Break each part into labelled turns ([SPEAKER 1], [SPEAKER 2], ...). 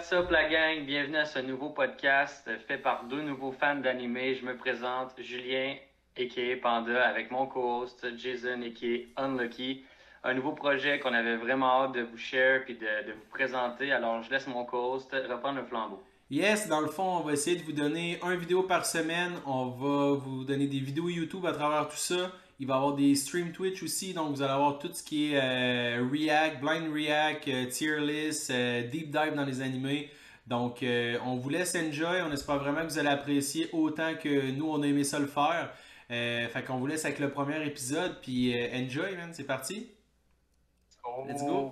[SPEAKER 1] What's up la gang? Bienvenue à ce nouveau podcast fait par deux nouveaux fans d'anime. Je me présente Julien a.k.a. Panda avec mon co-host Jason a.k.a. Unlucky. Un nouveau projet qu'on avait vraiment hâte de vous share puis de vous présenter. Alors je laisse mon co-host reprendre le flambeau.
[SPEAKER 2] Yes, dans le fond, on va essayer de vous donner une vidéo par semaine. On va vous donner des vidéos YouTube à travers tout ça. Il va y avoir des streams Twitch aussi, donc vous allez avoir tout ce qui est React, Blind React, Tier List, Deep Dive dans les animés. Donc, on vous laisse enjoy. On espère vraiment que vous allez apprécier autant que nous, on a aimé ça le faire. Fait qu'on vous laisse avec le premier épisode, puis enjoy, man. C'est parti. Let's go.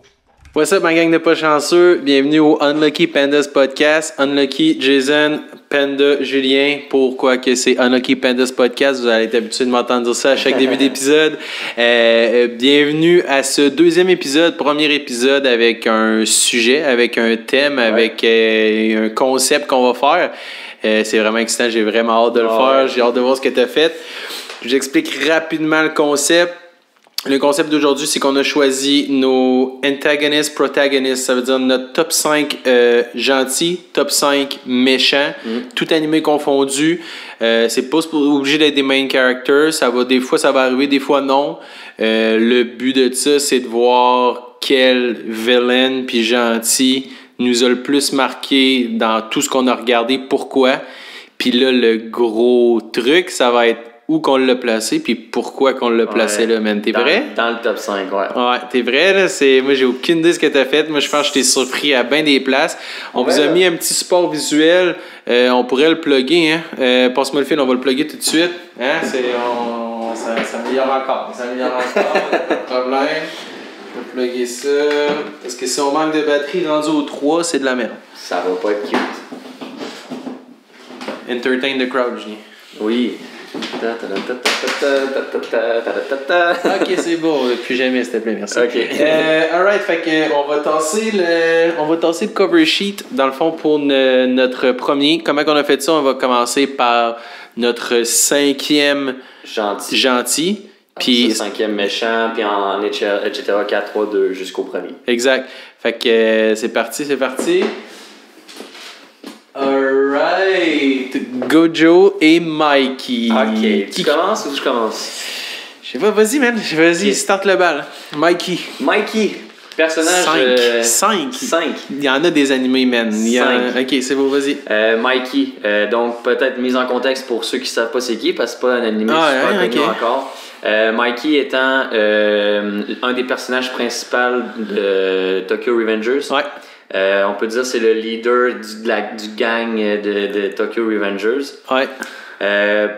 [SPEAKER 3] What's up, ma gang de pas chanceux? Bienvenue au Unlucky Pandas Podcast. Unlucky Jason, Panda Julien. Pourquoi que c'est Unlucky Pandas Podcast? Vous allez être habitué de m'entendre dire ça à chaque début d'épisode. Bienvenue à ce deuxième épisode, premier épisode avec un sujet, avec un thème, avec un concept qu'on va faire. C'est vraiment excitant, j'ai vraiment hâte de le faire. J'ai hâte de voir ce que tu as fait. Je vous explique rapidement le concept. Le concept d'aujourd'hui, c'est qu'on a choisi nos antagonistes, protagonistes. Ça veut dire notre top 5 gentils, top 5 méchants, tout animé confondu. C'est pas obligé d'être des main characters. Des fois, ça va arriver, des fois non. Le but de ça, c'est de voir quel villain puis gentil nous a le plus marqué dans tout ce qu'on a regardé. Pourquoi? Puis là, le gros truc, ça va être où qu'on l'a placé, puis pourquoi qu'on l'a placé là, man. T'es vrai?
[SPEAKER 4] Dans le top 5, ouais.
[SPEAKER 3] Ouais, t'es vrai, là. Moi, j'ai aucune idée de ce que t'as fait. Moi, je pense que je t'ai surpris à bien des places. On vous a mis un petit support visuel. On pourrait le plugger, hein. Passe-moi le fil, on va le plugger tout de suite. Hein? Ça s'améliore encore. Pas de problème. Je vais plugger ça. Parce que si on manque de batterie rendu au 3, c'est de la merde.
[SPEAKER 4] Ça va pas être cute.
[SPEAKER 3] Entertain the crowd, Julien.
[SPEAKER 4] Oui.
[SPEAKER 3] Ok, c'est beau. Plus jamais, s'il te plaît, merci.
[SPEAKER 4] Ok.
[SPEAKER 3] Alright, fait que on va tasser le cover sheet dans le fond pour notre premier. Comment qu'on a fait ça? On va commencer par notre 5e gentil. Puis
[SPEAKER 4] 5e méchant, puis etc. 4, 3, 2 jusqu'au premier.
[SPEAKER 3] Exact. Fait que c'est parti. Alright. Gojo et Mikey.
[SPEAKER 4] Ok. Tu commences ou je commence?
[SPEAKER 3] Je sais pas, vas-y, man. Vas-y, start le bal. Mikey.
[SPEAKER 4] Personnage...
[SPEAKER 3] 5.
[SPEAKER 4] 5.
[SPEAKER 3] Il y en a des animés, man.
[SPEAKER 4] 5.
[SPEAKER 3] Ok, c'est beau, vas-y.
[SPEAKER 4] Mikey. Donc, peut-être mise en contexte pour ceux qui savent pas c'est qui, parce que c'est pas un animé super connu encore. Mikey étant un des personnages principaux de Tokyo Revengers.
[SPEAKER 3] Ouais.
[SPEAKER 4] On peut dire que c'est le leader du gang de Tokyo Revengers.
[SPEAKER 3] Ouais.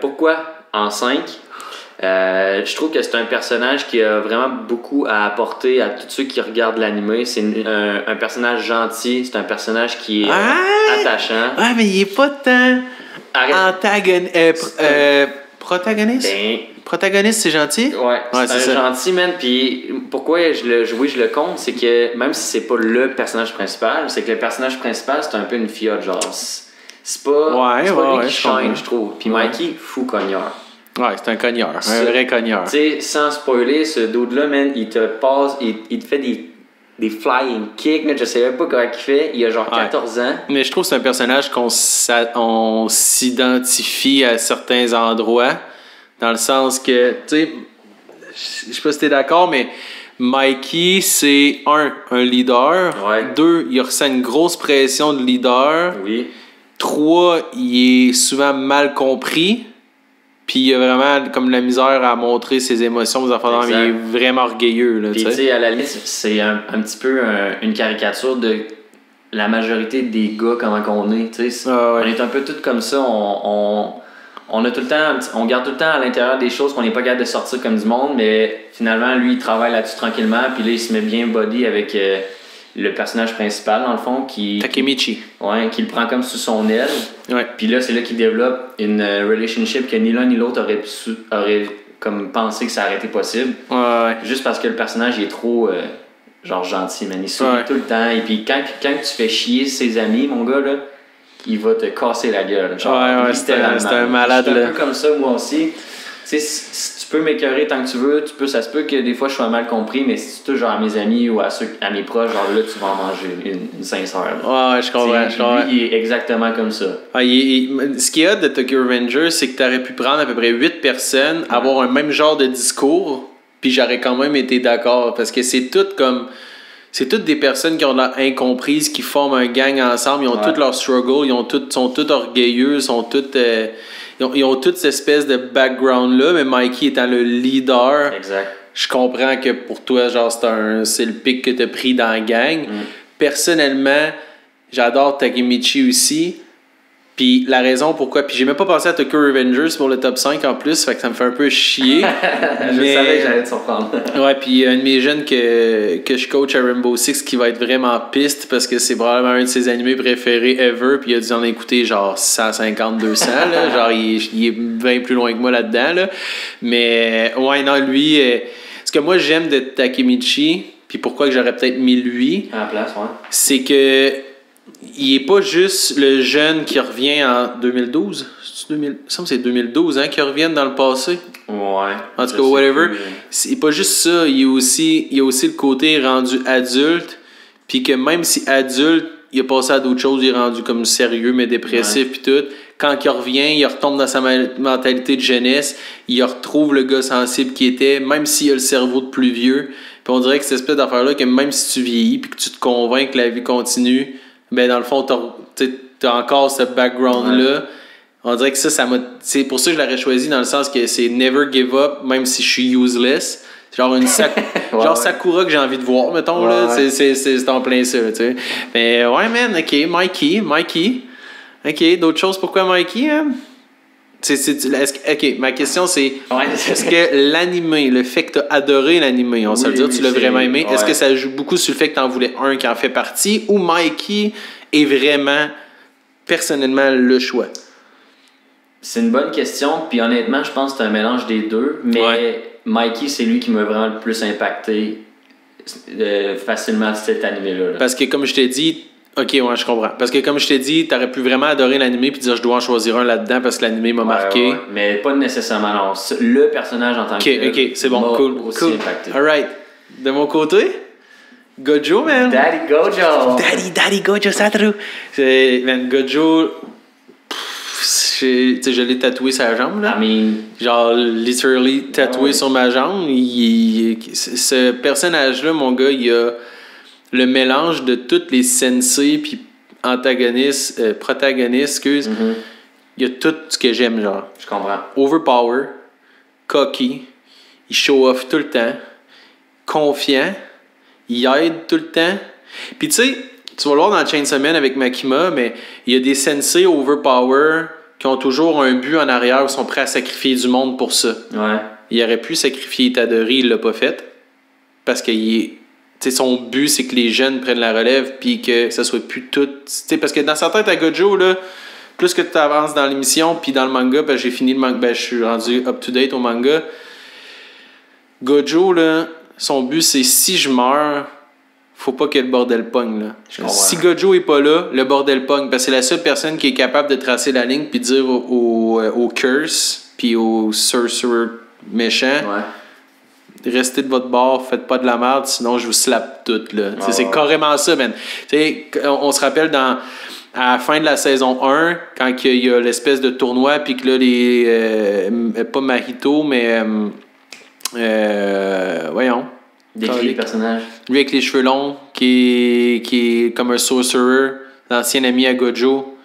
[SPEAKER 4] Pourquoi en 5? Je trouve que c'est un personnage qui a vraiment beaucoup à apporter à tous ceux qui regardent l'anime. C'est un personnage gentil, c'est un personnage qui est attachant.
[SPEAKER 3] Ouais, mais il est pas tant protagoniste. Protagoniste, c'est gentil?
[SPEAKER 4] Ouais, c'est gentil, man. Puis pourquoi je le compte, c'est que même si c'est pas le personnage principal, c'est que le personnage principal, c'est un peu une fiotte, genre. C'est pas lui qui shine, je trouve. Puis Mikey, fou cogneur.
[SPEAKER 3] Ouais, c'est un cogneur, un vrai cogneur.
[SPEAKER 4] Tu sais, sans spoiler, ce dude-là, man, il te passe, il te fait des flying kicks, mais je sais même pas comment il fait. Il a genre 14 ans.
[SPEAKER 3] Mais je trouve que c'est un personnage qu'on s'identifie à certains endroits. Dans le sens que, tu sais, je sais pas si t'es d'accord, mais Mikey, c'est un leader.
[SPEAKER 4] Ouais.
[SPEAKER 3] 2, il ressent une grosse pression de leader.
[SPEAKER 4] Oui.
[SPEAKER 3] 3, il est souvent mal compris. Puis il a vraiment comme la misère à montrer ses émotions aux enfants. Il est vraiment orgueilleux. Là,
[SPEAKER 4] puis tu sais, à la limite, c'est un petit peu une caricature de la majorité des gars, comment qu'on est. Tu sais, on est un peu tous comme ça. On a tout le temps, on garde tout le temps à l'intérieur des choses qu'on n'est pas capable de sortir comme du monde, mais finalement, lui, il travaille là-dessus tranquillement, puis là, il se met bien body avec le personnage principal, dans le fond,
[SPEAKER 3] Takemichi.
[SPEAKER 4] Ouais, qui le prend comme sous son aile.
[SPEAKER 3] Ouais.
[SPEAKER 4] Puis là, c'est là qu'il développe une relationship que ni l'un ni l'autre aurait comme pensé que ça aurait été possible.
[SPEAKER 3] Ouais.
[SPEAKER 4] Juste parce que le personnage il est trop genre gentil, man. Il sourit tout le temps. Et puis quand tu fais chier ses amis, mon gars, là, il va te casser la gueule. Genre,
[SPEAKER 3] c'est un malade.
[SPEAKER 4] Je suis un peu comme ça, moi aussi. Tu sais, si tu peux m'écœurer tant que tu veux, ça se peut que des fois je sois mal compris, mais si tu touches genre à mes amis ou à mes proches, genre là, tu vas en manger une sincère.
[SPEAKER 3] Ouais, je comprends.
[SPEAKER 4] Lui, il est exactement comme ça.
[SPEAKER 3] Ce qui est hot de Tokyo Revengers, c'est que tu aurais pu prendre à peu près 8 personnes, avoir un même genre de discours, puis j'aurais quand même été d'accord, parce que c'est tout comme... C'est toutes des personnes qui ont l'air incomprises, qui forment un gang ensemble, ils ont tous leur struggle, sont toutes orgueilleux, sont toutes... Ils ont toute cette espèce de background-là, mais Mikey étant le leader,
[SPEAKER 4] exact.
[SPEAKER 3] Je comprends que pour toi, genre, c'est le pic que tu as pris dans la gang. Personnellement, j'adore Takemichi aussi. Puis la raison pourquoi... Puis j'ai même pas pensé à Tokyo Revengers pour le top 5 en plus, fait que ça me fait un peu chier.
[SPEAKER 4] Je savais que j'allais te surprendre.
[SPEAKER 3] Ouais, puis un de mes jeunes que je coach à Rainbow Six qui va être vraiment piste parce que c'est probablement un de ses animés préférés ever, puis il a dû en écouter genre 150-200, là. Genre il est bien plus loin que moi là-dedans, là. Mais ouais, non, lui... ce que moi j'aime de Takemichi, puis pourquoi que j'aurais peut-être mis lui...
[SPEAKER 4] À la place, ouais.
[SPEAKER 3] C'est que... Il est pas juste le jeune qui revient en 2012. Il me semble que c'est 2012 hein, qui revient dans le passé.
[SPEAKER 4] Ouais.
[SPEAKER 3] En tout cas, whatever. C'est pas juste ça. Il y a aussi le côté rendu adulte. Puis que même si adulte, il a passé à d'autres choses, il est rendu comme sérieux mais dépressif puis tout. Quand il revient, il retombe dans sa mentalité de jeunesse. Il retrouve le gars sensible qu'il était, même s'il a le cerveau de plus vieux. Puis on dirait que cette espèce d'affaire-là, que même si tu vieillis puis que tu te convaincs que la vie continue, ben dans le fond, t'as encore ce background-là. Ouais. On dirait que ça m'a... C'est pour ça que je l'aurais choisi, dans le sens que c'est never give up, même si je suis useless. Genre genre Sakura que j'ai envie de voir, mettons, là. C'est en plein ça, tu sais. Mais ouais, man, OK, Mikey. OK, d'autres choses, pourquoi Mikey, hein? OK, ma question c'est est-ce que l'animé, le fait que tu as adoré l'animé, on se le dit, tu l'as vraiment aimé, est-ce que ça joue beaucoup sur le fait que tu en voulais un qui en fait partie ou Mikey est vraiment personnellement le choix?
[SPEAKER 4] C'est une bonne question, puis honnêtement, je pense que c'est un mélange des deux, mais Mikey, c'est lui qui m'a vraiment le plus impacté facilement cet animé-là.
[SPEAKER 3] Parce que comme je t'ai dit, OK, ouais, je comprends. Parce que comme je t'ai dit, t'aurais pu vraiment adorer l'animé puis dire je dois en choisir un là-dedans parce que l'animé m'a marqué.
[SPEAKER 4] Ouais. Mais pas nécessairement, non. Le personnage en tant que tel.
[SPEAKER 3] OK, c'est bon, cool.
[SPEAKER 4] Impacté.
[SPEAKER 3] Alright. De mon côté, Gojo, man. Daddy Gojo Satoru. Man, Gojo, je l'ai tatoué sur la jambe, là. Genre, literally tatoué sur ma jambe. Ce personnage-là, mon gars, il a le mélange de toutes les sensei puis protagonistes, il y a tout ce que j'aime, genre.
[SPEAKER 4] Je comprends.
[SPEAKER 3] Overpower, cocky, il show off tout le temps, confiant, il aide tout le temps. Puis tu sais, tu vas le voir dans Chainsaw Man avec Makima, mais il y a des sensei overpower qui ont toujours un but en arrière, qui sont prêts à sacrifier du monde pour ça.
[SPEAKER 4] Ouais.
[SPEAKER 3] Il aurait pu sacrifier Itadori, il l'a pas fait, parce qu'il est... son but, c'est que les jeunes prennent la relève puis que ça soit plus tout... parce que dans sa tête à Gojo, là, plus que tu avances dans l'émission puis dans le manga, ben, j'ai fini le manga, ben, je suis rendu up-to-date au manga. Gojo, là, son but, c'est si je meurs, faut pas que le bordel pogne. Là. Si Gojo est pas là, le bordel pogne. Parce que c'est la seule personne qui est capable de tracer la ligne puis de dire au curse puis au sorcerer méchant... Restez de votre bord, faites pas de la merde, sinon je vous slappe tout. Là. C'est carrément ça, man. On se rappelle à la fin de la saison 1, quand il y a l'espèce de tournoi, puis que là, pas Mahito, mais. Voyons.
[SPEAKER 4] Décris les personnages.
[SPEAKER 3] Lui avec les cheveux longs, qui est comme un sorcerer, l'ancien ami à Gojo.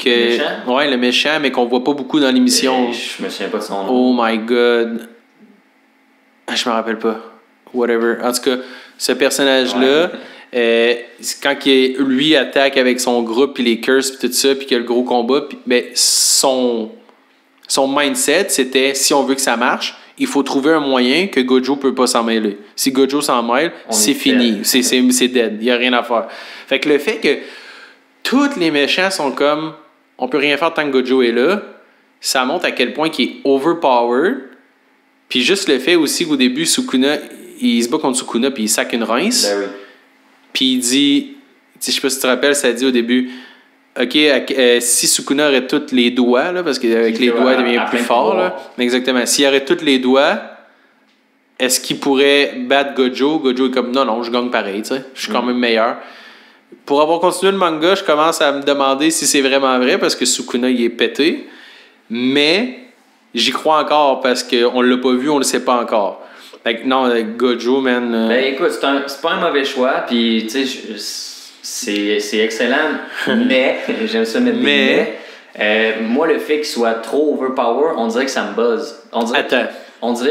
[SPEAKER 4] Le méchant?
[SPEAKER 3] Ouais, le méchant, mais qu'on voit pas beaucoup dans l'émission.
[SPEAKER 4] Je me souviens pas de son nom.
[SPEAKER 3] Oh my god. Je me rappelle pas. Whatever. En tout cas, ce personnage-là, quand lui attaque avec son groupe, puis les curses, puis tout ça, puis qu'il y a le gros combat, puis, ben, son mindset, c'était, si on veut que ça marche, il faut trouver un moyen que Gojo peut pas s'en mêler. Si Gojo s'en mêle, c'est fini. C'est dead. Il n'y a rien à faire. Fait que le fait que tous les méchants sont comme, on peut rien faire tant que Gojo est là, ça montre à quel point il est overpowered. Puis juste le fait aussi qu'au début, Sukuna, il se bat contre Sukuna puis il sac une rince.
[SPEAKER 4] Ben oui.
[SPEAKER 3] Puis il dit, je sais pas si tu te rappelles, ça dit au début, si Sukuna aurait tous les doigts, là, parce qu'avec les doigts, il devient plus fort. Là. Exactement. S'il aurait tous les doigts, est-ce qu'il pourrait battre Gojo? Gojo est comme, non, je gagne pareil, tu sais. Je suis quand même meilleur. Pour avoir continué le manga, je commence à me demander si c'est vraiment vrai, parce que Sukuna, il est pété. Mais j'y crois encore, parce qu'on l'a pas vu, on le sait pas encore. Fait que non, Gojo, man...
[SPEAKER 4] Ben écoute, c'est pas un mauvais choix, puis tu sais, c'est excellent, mais, j'aime ça mettre des mais. Moi, le fait qu'il soit trop overpower, on dirait que ça me buzz. On dirait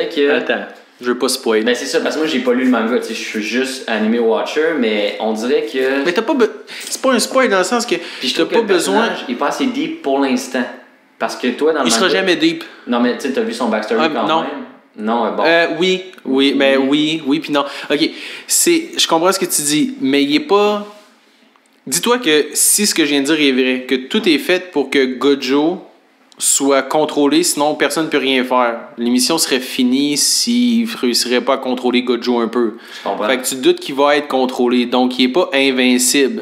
[SPEAKER 4] que...
[SPEAKER 3] Attends, je veux pas spoiler.
[SPEAKER 4] Ben c'est ça, parce que moi, j'ai pas lu le manga, tu sais, je suis juste anime watcher, mais on dirait que...
[SPEAKER 3] Mais t'as pas... C'est pas un spoil dans le sens que...
[SPEAKER 4] Puis je trouve que le personnage est pas assez deep pour l'instant. Parce que toi, dans le
[SPEAKER 3] manga... Il sera jamais deep.
[SPEAKER 4] Non, mais tu sais, t'as vu son backstory quand même. Non, bon.
[SPEAKER 3] Oui, puis non. OK, je comprends ce que tu dis, mais il est pas... Dis-toi que si ce que je viens de dire est vrai, que tout est fait pour que Gojo soit contrôlé, sinon personne ne peut rien faire. L'émission serait finie s'il ne réussirait pas à contrôler Gojo un peu.
[SPEAKER 4] Je comprends.
[SPEAKER 3] Fait que tu doutes qu'il va être contrôlé, donc il est pas invincible.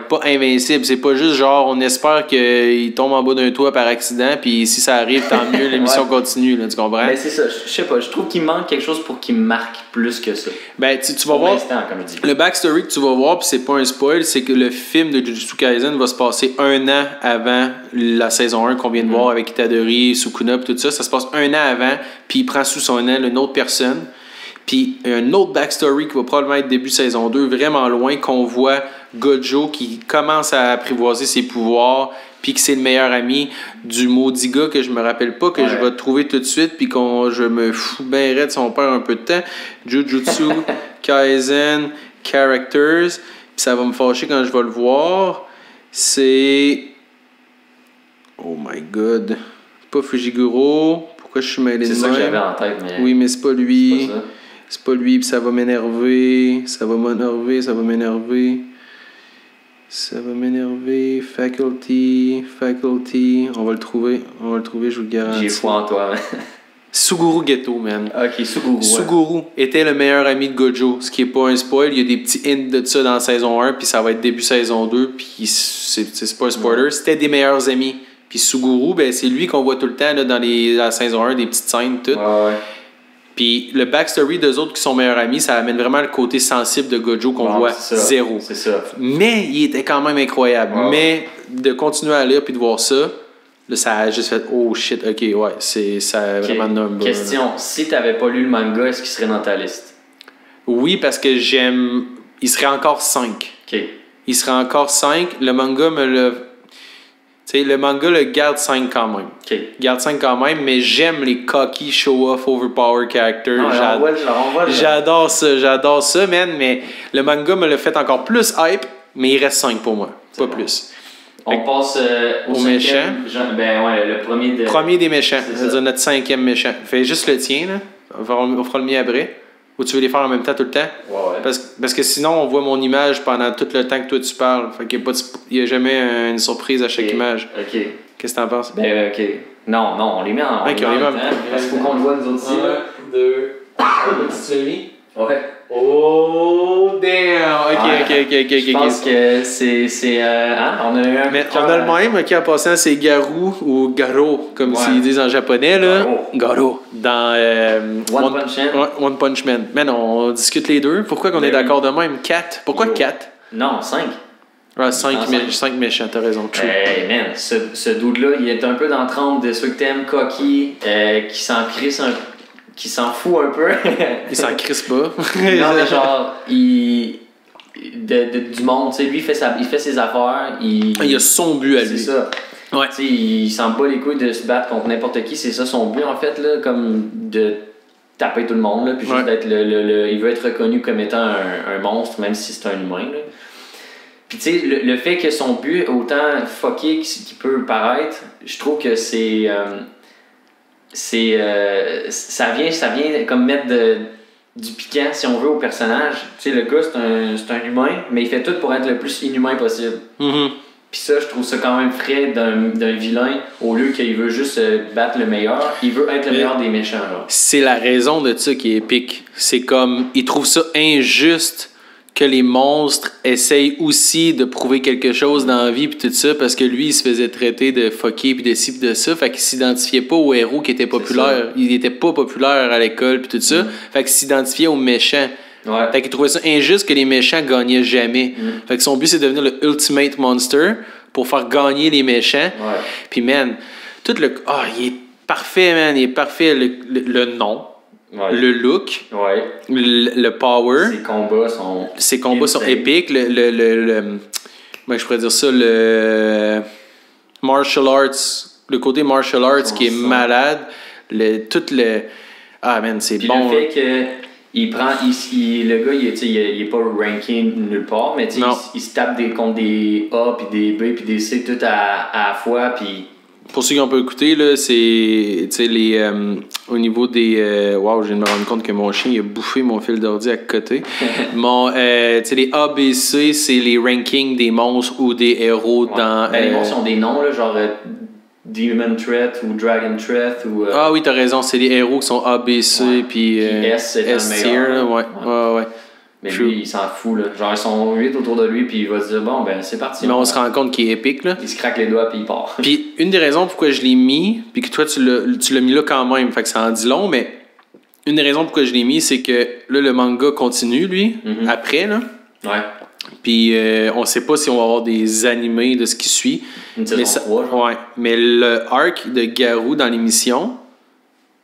[SPEAKER 3] Pas invincible, c'est pas juste genre on espère qu'il tombe en bas d'un toit par accident, puis si ça arrive, tant mieux, l'émission continue, là, tu comprends?
[SPEAKER 4] Ben c'est ça, je sais pas, je trouve qu'il manque quelque chose pour qu'il marque plus que ça.
[SPEAKER 3] Ben tu vas voir,
[SPEAKER 4] comme je dis.
[SPEAKER 3] le backstory que tu vas voir, puis c'est pas un spoil, c'est que le film de Jujutsu Kaisen va se passer 1 an avant la saison 1 qu'on vient de voir avec Itadori, Sukuna, puis tout ça. Ça se passe 1 an avant, puis il prend sous son aile une autre personne. Puis un autre backstory qui va probablement être début saison 2, vraiment loin, qu'on voit Gojo qui commence à apprivoiser ses pouvoirs, puis que c'est le meilleur ami du maudit gars que je me rappelle pas, que je vais trouver tout de suite, puis je me fous bien raide si on perd un peu de temps. Jujutsu Kaisen Characters, puis ça va me fâcher quand je vais le voir. C'est... Oh my god. C'est pas Fujiguro. Pourquoi je suis mêlé de même?
[SPEAKER 4] C'est ça que j'avais en tête, mais...
[SPEAKER 3] Oui, mais c'est pas lui.
[SPEAKER 4] C'est pas
[SPEAKER 3] lui, puis ça va m'énerver. Ça va m'énerver. Faculty. On va le trouver, je vous le garantis.
[SPEAKER 4] J'ai foi en toi, man.
[SPEAKER 3] Suguru Geto, man.
[SPEAKER 4] Ok, Suguru.
[SPEAKER 3] Suguru était le meilleur ami de Gojo, ce qui est pas un spoil. Il y a des petits hints de ça dans la saison 1, puis ça va être début saison 2, puis c'est pas un spoiler. C'était des meilleurs amis. Puis Suguru, ben, c'est lui qu'on voit tout le temps là, dans la saison 1, des petites scènes, tout. Puis le backstory d'eux autres qui sont meilleurs amis, ça amène vraiment le côté sensible de Gojo qu'on voit zéro.
[SPEAKER 4] C'est ça.
[SPEAKER 3] Mais il était quand même incroyable. Mais de continuer à lire puis de voir ça, là, ça a juste fait « Oh shit, ok, ouais, ça a vraiment number. »
[SPEAKER 4] Question, si t'avais pas lu le manga, est-ce qu'il serait dans ta liste?
[SPEAKER 3] Oui, parce que j'aime... Il serait encore 5.
[SPEAKER 4] Ok.
[SPEAKER 3] Il serait encore 5. Le manga me le... Tu sais, le manga le garde 5 quand même. Garde 5 quand même, mais j'aime les cocky, show-off, overpower characters. J'adore ça, man. Mais le manga me l'a fait encore plus hype, mais il reste 5 pour moi. Pas plus.
[SPEAKER 4] On passe au
[SPEAKER 3] méchant.
[SPEAKER 4] Le premier de...
[SPEAKER 3] Premier des méchants. C'est-à-dire notre 5e méchant. Fais juste le tien, là. On fera le mien après. Ou tu veux les faire en même temps tout le temps?
[SPEAKER 4] Ouais.
[SPEAKER 3] Parce que sinon, on voit mon image pendant tout le temps que toi tu parles. Fait qu'il n'y a jamais une surprise à chaque image.
[SPEAKER 4] Ok.
[SPEAKER 3] Qu'est-ce que t'en penses?
[SPEAKER 4] Ben, ok. Non, on les met en même temps. Parce qu'il faut qu'on le voit nous autres aussi.
[SPEAKER 3] 1, 2... Tu l'as mis?
[SPEAKER 4] Ouais.
[SPEAKER 3] Oh, damn! Ok.
[SPEAKER 4] Je pense que c'est on a eu un...
[SPEAKER 3] Mais on a le même, en passant, c'est Garou ou Garo, comme s'ils disent en japonais, là. Garo. Dans One Punch Man. Man, on discute les deux. Pourquoi qu'on est d'accord de même? 4. Pourquoi 4?
[SPEAKER 4] Non, 5.
[SPEAKER 3] 5 méchants, t'as raison.
[SPEAKER 4] Hey man, ce dude-là, il est un peu dans le trempe de ceux que t'aimes, cocky, qui s'en crisse qui s'en fout un peu.
[SPEAKER 3] Il s'en crisse pas.
[SPEAKER 4] Non, mais genre, du monde, tu sais, lui, il fait ses affaires.
[SPEAKER 3] Il a son but à lui.
[SPEAKER 4] C'est ça.
[SPEAKER 3] Ouais.
[SPEAKER 4] Tu sais, il s'en bat les couilles de se battre contre n'importe qui. C'est ça son but, en fait, là, comme de taper tout le monde, là, puis juste d'être il veut être reconnu comme étant un monstre, même si c'est un humain, là. Puis tu sais, le fait que son but, autant fucké qu'il peut paraître, je trouve que ça vient comme mettre du piquant, si on veut, au personnage. Tu sais, le gars, c'est un humain, mais il fait tout pour être le plus inhumain possible.
[SPEAKER 3] Mm-hmm.
[SPEAKER 4] Puis ça, je trouve ça quand même frais d'un vilain, au lieu qu'il veut juste battre le meilleur, il veut être le meilleur des méchants. Là.
[SPEAKER 3] C'est la raison de ça qui est épique. C'est comme, il trouve ça injuste que les monstres essayent aussi de prouver quelque chose dans la vie puis tout ça, parce que lui, il se faisait traiter de fucké puis de ci puis de ça, fait qu'il s'identifiait pas au héros qui était populaire. Il était pas populaire à l'école puis tout ça, fait qu'il s'identifiait aux méchants.
[SPEAKER 4] Ouais.
[SPEAKER 3] Fait qu'il trouvait ça injuste que les méchants gagnaient jamais. Fait que son but, c'est de devenir le Ultimate Monster pour faire gagner les méchants.
[SPEAKER 4] Ouais.
[SPEAKER 3] Puis man, tout le... il est parfait, man. Il est parfait. Le nom, le look, le power. Ses combats sont épiques. Comment je pourrais dire ça? Le martial arts. Le côté martial arts qui est malade. Ah man, c'est
[SPEAKER 4] puis
[SPEAKER 3] bon.
[SPEAKER 4] Le fait que le gars, il est pas ranking nulle part, mais il se tape contre des A, puis des B, puis des C, tout à la fois, puis...
[SPEAKER 3] Pour ceux qui ont pas écouté, là, c'est au niveau des... je viens de me rendre compte que mon chien il a bouffé mon fil d'ordi à côté. Les A, B, C, c'est les rankings des monstres ou des héros dans...
[SPEAKER 4] les monstres ont des noms, là, genre Demon Threat ou Dragon Threat ou...
[SPEAKER 3] Ah oui, t'as raison, c'est les héros qui sont A, B, C, puis
[SPEAKER 4] S, c'est le meilleur.
[SPEAKER 3] Ouais.
[SPEAKER 4] Mais lui, il s'en fout, là. Genre, ils sont 8 autour de lui, puis il va se dire, bon, ben, c'est parti.
[SPEAKER 3] Mais on se rend compte qu'il est épique, là.
[SPEAKER 4] Il se craque les doigts, puis il part.
[SPEAKER 3] Puis, une des raisons pourquoi je l'ai mis, puis que toi, tu l'as mis là quand même, fait que ça en dit long, mais une des raisons pourquoi je l'ai mis, c'est que là, le manga continue, lui, après, là.
[SPEAKER 4] Ouais.
[SPEAKER 3] Puis, on sait pas si on va avoir des animés de ce qui suit.
[SPEAKER 4] Une saison 3, genre.
[SPEAKER 3] Ouais. Mais le arc de Garou dans l'émission,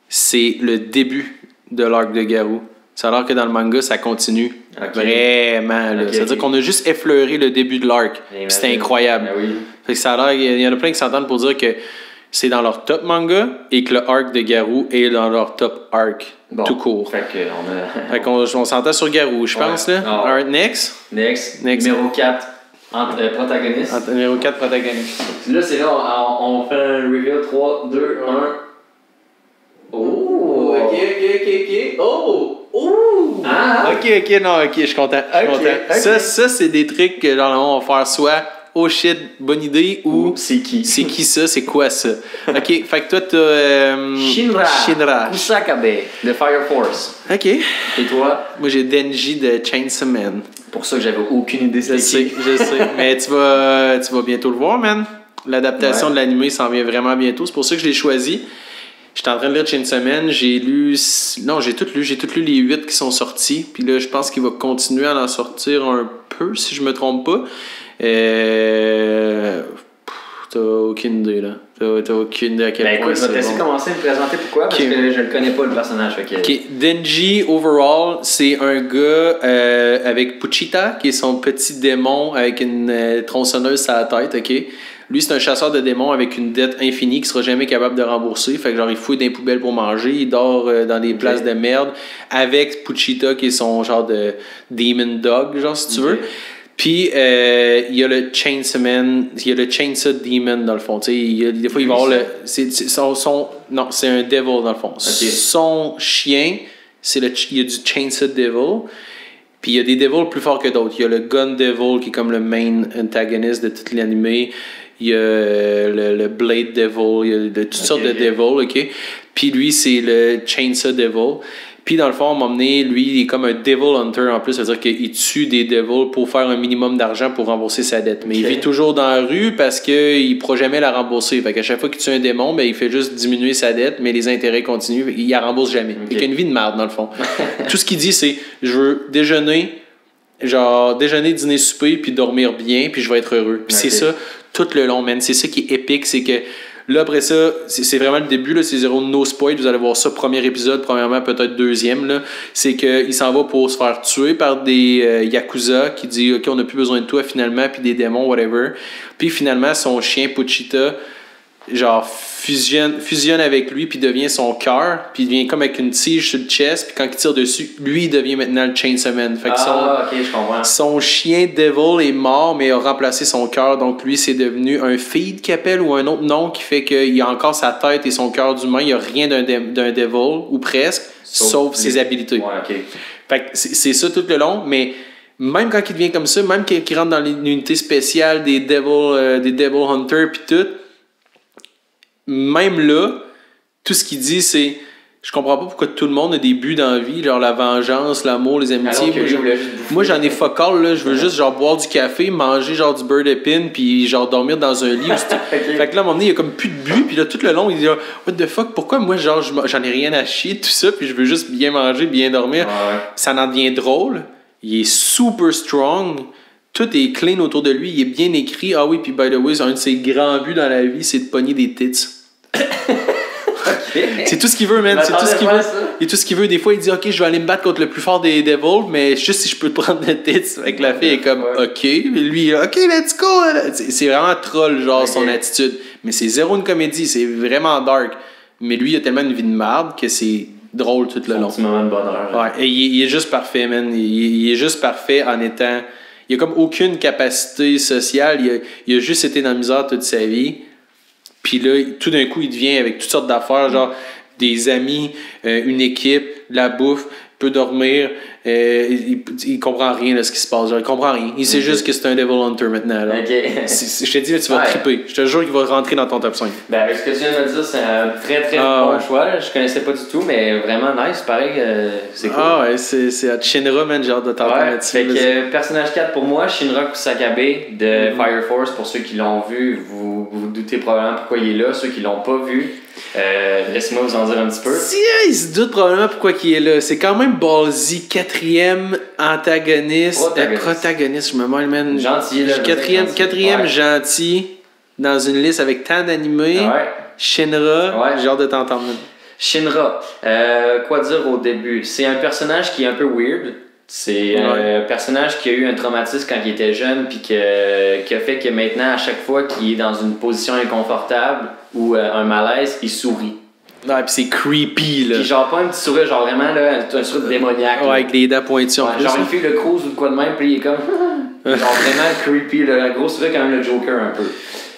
[SPEAKER 3] c'est le début de l'arc de Garou. Ça a l'air que dans le manga, ça continue. Vraiment. Là. C'est-à-dire qu'on a juste effleuré le début de l'arc. C'était incroyable.
[SPEAKER 4] Ben oui.
[SPEAKER 3] Fait que ça a l'air, il y en a plein qui s'entendent pour dire que c'est dans leur top manga et que le arc de Garou est dans leur top arc. Tout court.
[SPEAKER 4] Fait
[SPEAKER 3] qu'on s'entend sur Garou, je pense. Là. Alright, next.
[SPEAKER 4] Numéro 4. Protagoniste.
[SPEAKER 3] Numéro 4, protagoniste.
[SPEAKER 4] Là, c'est là, on fait un reveal 3, 2, 1.
[SPEAKER 3] Oh! Ok. Oh!
[SPEAKER 4] Ah!
[SPEAKER 3] Ok, je suis content. Ça, c'est des trucs que genre, on va faire soit oh shit, bonne idée ou
[SPEAKER 4] c'est qui?
[SPEAKER 3] C'est qui ça? C'est quoi ça? Ok, fait que toi, t'as
[SPEAKER 4] Shinra. Kusakabe de Fire Force.
[SPEAKER 3] Ok.
[SPEAKER 4] Et toi?
[SPEAKER 3] Moi, j'ai Denji de Chainsaw Man.
[SPEAKER 4] Pour ça que j'avais aucune idée
[SPEAKER 3] Je sais. Mais tu vas bientôt le voir, man. L'adaptation de l'anime s'en vient vraiment bientôt. C'est pour ça que je l'ai choisi. J'étais en train de lire Chainsaw Man, j'ai tout lu les 8 qui sont sortis, puis là je pense qu'il va continuer à en sortir un peu si je me trompe pas. T'as aucune idée là. T'as aucune idée à quel point
[SPEAKER 4] écoute, je vais t'essayer de commencer à me présenter pourquoi, parce que je le connais pas le personnage.
[SPEAKER 3] Denji, overall, c'est un gars avec Puchita, qui est son petit démon avec une tronçonneuse sur la tête, ok? Lui, c'est un chasseur de démons avec une dette infinie qu'il sera jamais capable de rembourser. Fait que genre, il fouille dans les poubelles pour manger. Il dort dans des places de merde avec Puchita, qui est son genre de demon dog, genre, si tu veux. Puis, il y a le Chainsaw Man, il y a le Chainsaw Demon, dans le fond. Des fois, il va avoir le... Non, c'est un devil, dans le fond. Son chien, il y a du Chainsaw Devil. Puis il y a des devils plus forts que d'autres. Il y a le Gun Devil, qui est comme le main antagoniste de tout l'anime. Il y a le Blade Devil, il y a toutes sortes de devils, ok? Puis lui, c'est le Chainsaw Devil. Puis dans le fond, à un moment donné, lui, il est comme un Devil Hunter en plus, c'est-à-dire qu'il tue des devils pour faire un minimum d'argent pour rembourser sa dette. Mais il vit toujours dans la rue parce qu'il ne pourra jamais la rembourser. Fait qu'à chaque fois qu'il tue un démon, il fait juste diminuer sa dette, mais les intérêts continuent. Il ne la rembourse jamais. Il a une vie de merde, dans le fond. Tout ce qu'il dit, c'est « Je veux déjeuner, dîner, souper, puis dormir bien, puis je vais être heureux. » Puis c'est ça tout le long, man. C'est ça qui est épique, c'est que là, après ça, c'est vraiment le début, là, c'est zéro no spoil. Vous allez voir ça, premier épisode, premièrement, peut-être deuxième. Là, c'est qu'il s'en va pour se faire tuer par des Yakuza qui dit « Ok, on n'a plus besoin de toi finalement », puis des démons, whatever. Puis finalement, son chien Puchita, genre, fusionne avec lui, puis devient son cœur, puis il devient comme avec une tige sur le chest, puis quand il tire dessus, lui, il devient maintenant le Chainsaw Man. Fait que
[SPEAKER 4] je comprends.
[SPEAKER 3] Son chien Devil est mort, mais a remplacé son cœur, donc lui, c'est devenu un feed qu'il appelle, ou un autre nom qui fait qu'il a encore sa tête et son cœur d'humain, il n'y a rien d'un Devil, ou presque, sauf ses habilités. Fait que c'est ça tout le long, mais même quand il devient comme ça, même qu'il rentre dans l'unité spéciale des Devil Hunters, puis tout, même là, tout ce qu'il dit, c'est je comprends pas pourquoi tout le monde a des buts dans la vie, genre la vengeance, l'amour, les amitiés. Moi, j'en ai fuck all, là. Je veux juste, genre, boire du café, manger, genre, du beurre d'épine, puis, genre, dormir dans un lit. Okay. Fait que là, à un moment donné, il y a comme plus de but, puis là, tout le long, il dit, what the fuck, pourquoi moi, genre, j'en ai rien à chier, tout ça, puis je veux juste bien manger, bien dormir. Ça en devient drôle. Il est super strong. Tout est clean autour de lui. Il est bien écrit. Ah oui, puis by the way, un de ses grands buts dans la vie, c'est de pogner des tits. Okay. C'est tout ce qu'il veut, man. C'est tout ce qu'il veut. Et tout ce qu'il veut. Des fois, il dit, OK, je vais aller me battre contre le plus fort des Devils, mais juste si je peux te prendre le tits. Avec la fille est comme, OK. Et lui, OK, let's go. C'est vraiment troll, genre, son attitude. Mais c'est zéro une comédie. C'est vraiment dark. Mais lui, il a tellement une vie de merde que c'est drôle tout le long.
[SPEAKER 4] Un petit moment de bonheur.
[SPEAKER 3] Ouais. Et il est juste parfait, man. Il est juste parfait en étant... Il a comme aucune capacité sociale. Il a juste été dans la misère toute sa vie. Puis là, tout d'un coup, il devient avec toutes sortes d'affaires, genre des amis, une équipe, la bouffe, il peut dormir. Il comprend rien de ce qui se passe. Genre, il comprend rien. Il sait juste que c'est un Devil Hunter maintenant. Là.
[SPEAKER 4] Okay.
[SPEAKER 3] Je te dis, tu vas triper. Je te jure qu'il va rentrer dans ton top 5.
[SPEAKER 4] Ben, avec ce que tu viens de me dire, c'est un très très bon choix. Là. Je connaissais pas du tout, mais vraiment nice. Pareil, c'est cool.
[SPEAKER 3] Ah ouais, c'est à Shinra, man. J'ai hâte de t'entendre là-dessus.
[SPEAKER 4] Fait que personnage 4 pour moi, Shinra Kusakabe de Fire Force. Pour ceux qui l'ont vu, vous doutez probablement pourquoi il est là. Ceux qui l'ont pas vu, laissez-moi vous en dire un petit peu.
[SPEAKER 3] Si, il se doute probablement pourquoi il est là. C'est quand même Ballsy, 4e antagoniste. Protagoniste, je me mêle, man.
[SPEAKER 4] Gentil, là.
[SPEAKER 3] 4e gentil dans une liste avec tant d'animés. Shinra, j'ai hâte de t'entendre.
[SPEAKER 4] Shinra, quoi dire au début? C'est un personnage qui est un peu weird. C'est un personnage qui a eu un traumatisme quand il était jeune, puis qui a fait que maintenant, à chaque fois qu'il est dans une position inconfortable ou un malaise, il sourit.
[SPEAKER 3] Ouais, pis c'est creepy, là.
[SPEAKER 4] Pis genre pas un petit sourire, genre vraiment là, un sourire démoniaque.
[SPEAKER 3] Ouais, là. Avec les dents pointues en plus.
[SPEAKER 4] Genre une fille le cruise ou de quoi de même, pis il est comme. genre vraiment creepy, là. Un gros sourire comme le Joker un peu.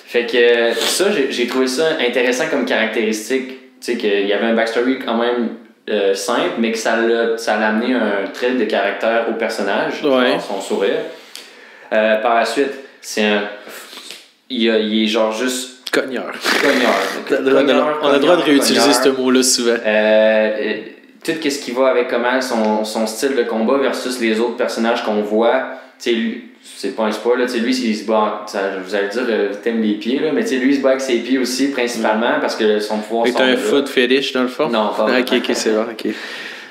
[SPEAKER 4] Fait que ça, j'ai trouvé ça intéressant comme caractéristique. Tu sais, qu'il y avait un backstory quand même simple, mais que ça l'a amené un trait de caractère au personnage, genre son sourire. Par la suite, c'est un. Il est genre juste.
[SPEAKER 3] Cogneur.
[SPEAKER 4] Cogneur.
[SPEAKER 3] On a le droit de réutiliser ce mot-là souvent.
[SPEAKER 4] Tout ce qui va avec comment son style de combat versus les autres personnages qu'on voit. Tu sais, c'est pas un spoil, là, lui, il se bat. Vous allez dire, t'aimes les pieds, là, mais lui, il se bat avec ses pieds aussi, principalement, parce que son pouvoir.
[SPEAKER 3] Et t'as un foot fétiche, dans le fond?
[SPEAKER 4] Non, pas vraiment.
[SPEAKER 3] Ok, c'est bon, ok.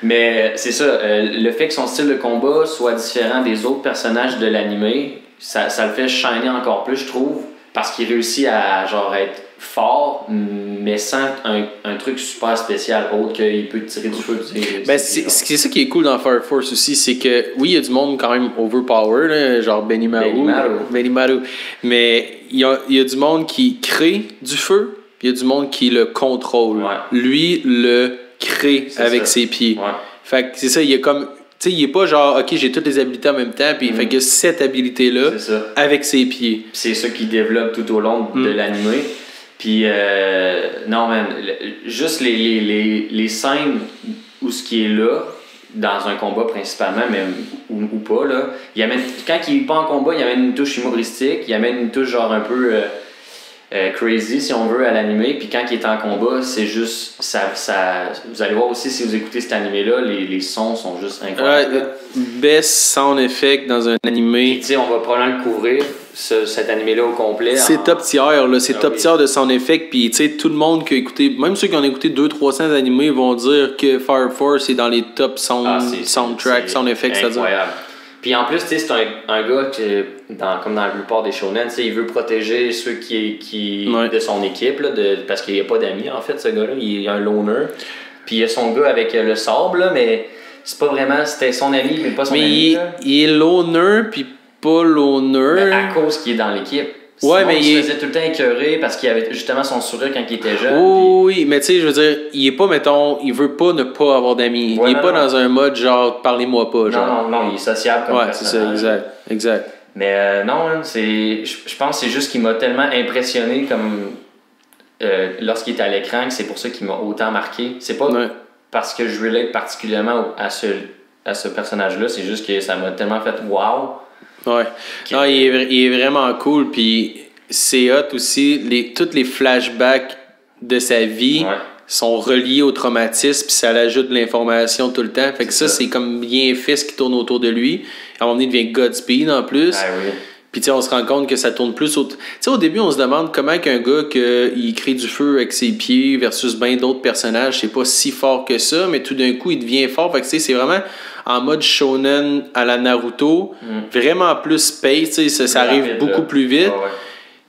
[SPEAKER 4] Mais c'est ça, le fait que son style de combat soit différent des autres personnages de l'anime, ça le fait shiner encore plus, je trouve. Parce qu'il réussit à genre être fort, mais sans un truc super spécial autre qu'il peut tirer du feu.
[SPEAKER 3] Ben c'est ça qui est cool dans Fire Force aussi, c'est que oui, il y a du monde quand même overpower, là, genre Benimaru. Mais il y a du monde qui crée du feu, puis il y a du monde qui le contrôle. Ouais. Lui le crée avec ses pieds. Ouais. Fait que c'est ça, il y a comme. Tu sais, il est pas genre, OK, j'ai toutes les habilités en même temps, puis il fait que cette habilité-là, avec ses pieds.
[SPEAKER 4] C'est ça qu'il développe tout au long de l'anime. Puis, non, man, juste les scènes où ce qui est là, dans un combat principalement, mais ou pas, là, quand il n'est pas en combat, il amène une touche humoristique, il amène une touche genre un peu crazy, si on veut, à l'anime. Puis quand il est en combat, c'est juste. Vous allez voir aussi, si vous écoutez cet anime-là, les sons sont juste incroyables.
[SPEAKER 3] Best sound effect dans un anime.
[SPEAKER 4] Tu sais, on va probablement le couvrir, cet anime-là au complet.
[SPEAKER 3] C'est top tier, là. C'est top tier de sound effect. Puis, tu sais, tout le monde qui a écouté, même ceux qui ont écouté 200-300 animés, vont dire que Fire Force est dans les top soundtracks, sound effects, c'est-à-dire.
[SPEAKER 4] Incroyable. Puis en plus, tu sais, c'est un gars qui, comme dans la plupart des shonen, tu sais, il veut protéger ceux qui de son équipe, là, parce qu'il n'y a pas d'amis, en fait, ce gars-là. Il est un loner. Puis il y a son gars avec le sable, là, mais c'est pas vraiment... C'était son ami, mais pas son ami.
[SPEAKER 3] Il est loner, puis pas loner.
[SPEAKER 4] Mais à cause qu'il est dans l'équipe.
[SPEAKER 3] Ouais, mais
[SPEAKER 4] il se faisait tout le temps écœurer parce qu'il avait justement son sourire quand il était jeune.
[SPEAKER 3] Oui, mais tu sais, je veux dire, il est pas, mettons, il veut pas ne pas avoir d'amis. Il est pas dans un mode genre, parlez-moi pas. Genre.
[SPEAKER 4] Non, il est sociable comme personnage.
[SPEAKER 3] Ouais, c'est ça, exact.
[SPEAKER 4] Mais non, je pense que c'est juste qu'il m'a tellement impressionné comme lorsqu'il était à l'écran que c'est pour ça qu'il m'a autant marqué. C'est pas parce que je relate particulièrement à ce personnage-là, c'est juste que ça m'a tellement fait wow.
[SPEAKER 3] Ouais. Non, il est vraiment cool. Puis c'est hot aussi, tous les flashbacks de sa vie sont reliés au traumatisme, puis ça l'ajoute de l'information tout le temps. Fait que ça, c'est comme bien fait ce qui tourne autour de lui. À un moment donné, il devient Godspeed en plus.
[SPEAKER 4] Ah oui.
[SPEAKER 3] Puis tu sais, on se rend compte que ça tourne plus au... Tu sais, au début, on se demande comment qu'un gars il crée du feu avec ses pieds versus bien d'autres personnages, c'est pas si fort que ça, mais tout d'un coup, il devient fort. Fait que tu sais, c'est vraiment en mode shonen à la Naruto, vraiment plus space, tu sais, ça arrive beaucoup plus vite.
[SPEAKER 4] Ouais.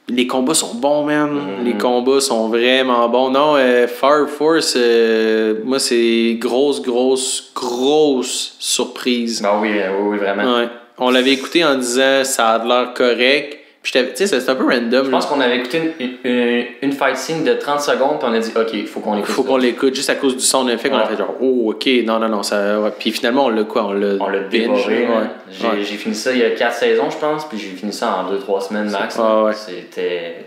[SPEAKER 3] Les combats sont bons, man. Les combats sont vraiment bons. Non, Fire Force, moi, c'est grosse surprise.
[SPEAKER 4] Ben oui, vraiment.
[SPEAKER 3] Ouais. On l'avait écouté en disant ça a l'air correct. Puis tu sais, c'est un peu random.
[SPEAKER 4] Je pense qu'on avait écouté une fight scene de 30 secondes, puis on a dit, OK, faut qu'on l'écoute.
[SPEAKER 3] Faut qu'on l'écoute, juste à cause du son d'effet qu'on a fait genre, oh, OK, non, ça. Ouais. Puis finalement, on l'a
[SPEAKER 4] dévoré.
[SPEAKER 3] Ouais.
[SPEAKER 4] J'ai fini ça il y a 4 saisons, je pense, puis j'ai fini ça en 2-3 semaines max.
[SPEAKER 3] Ouais.
[SPEAKER 4] C'était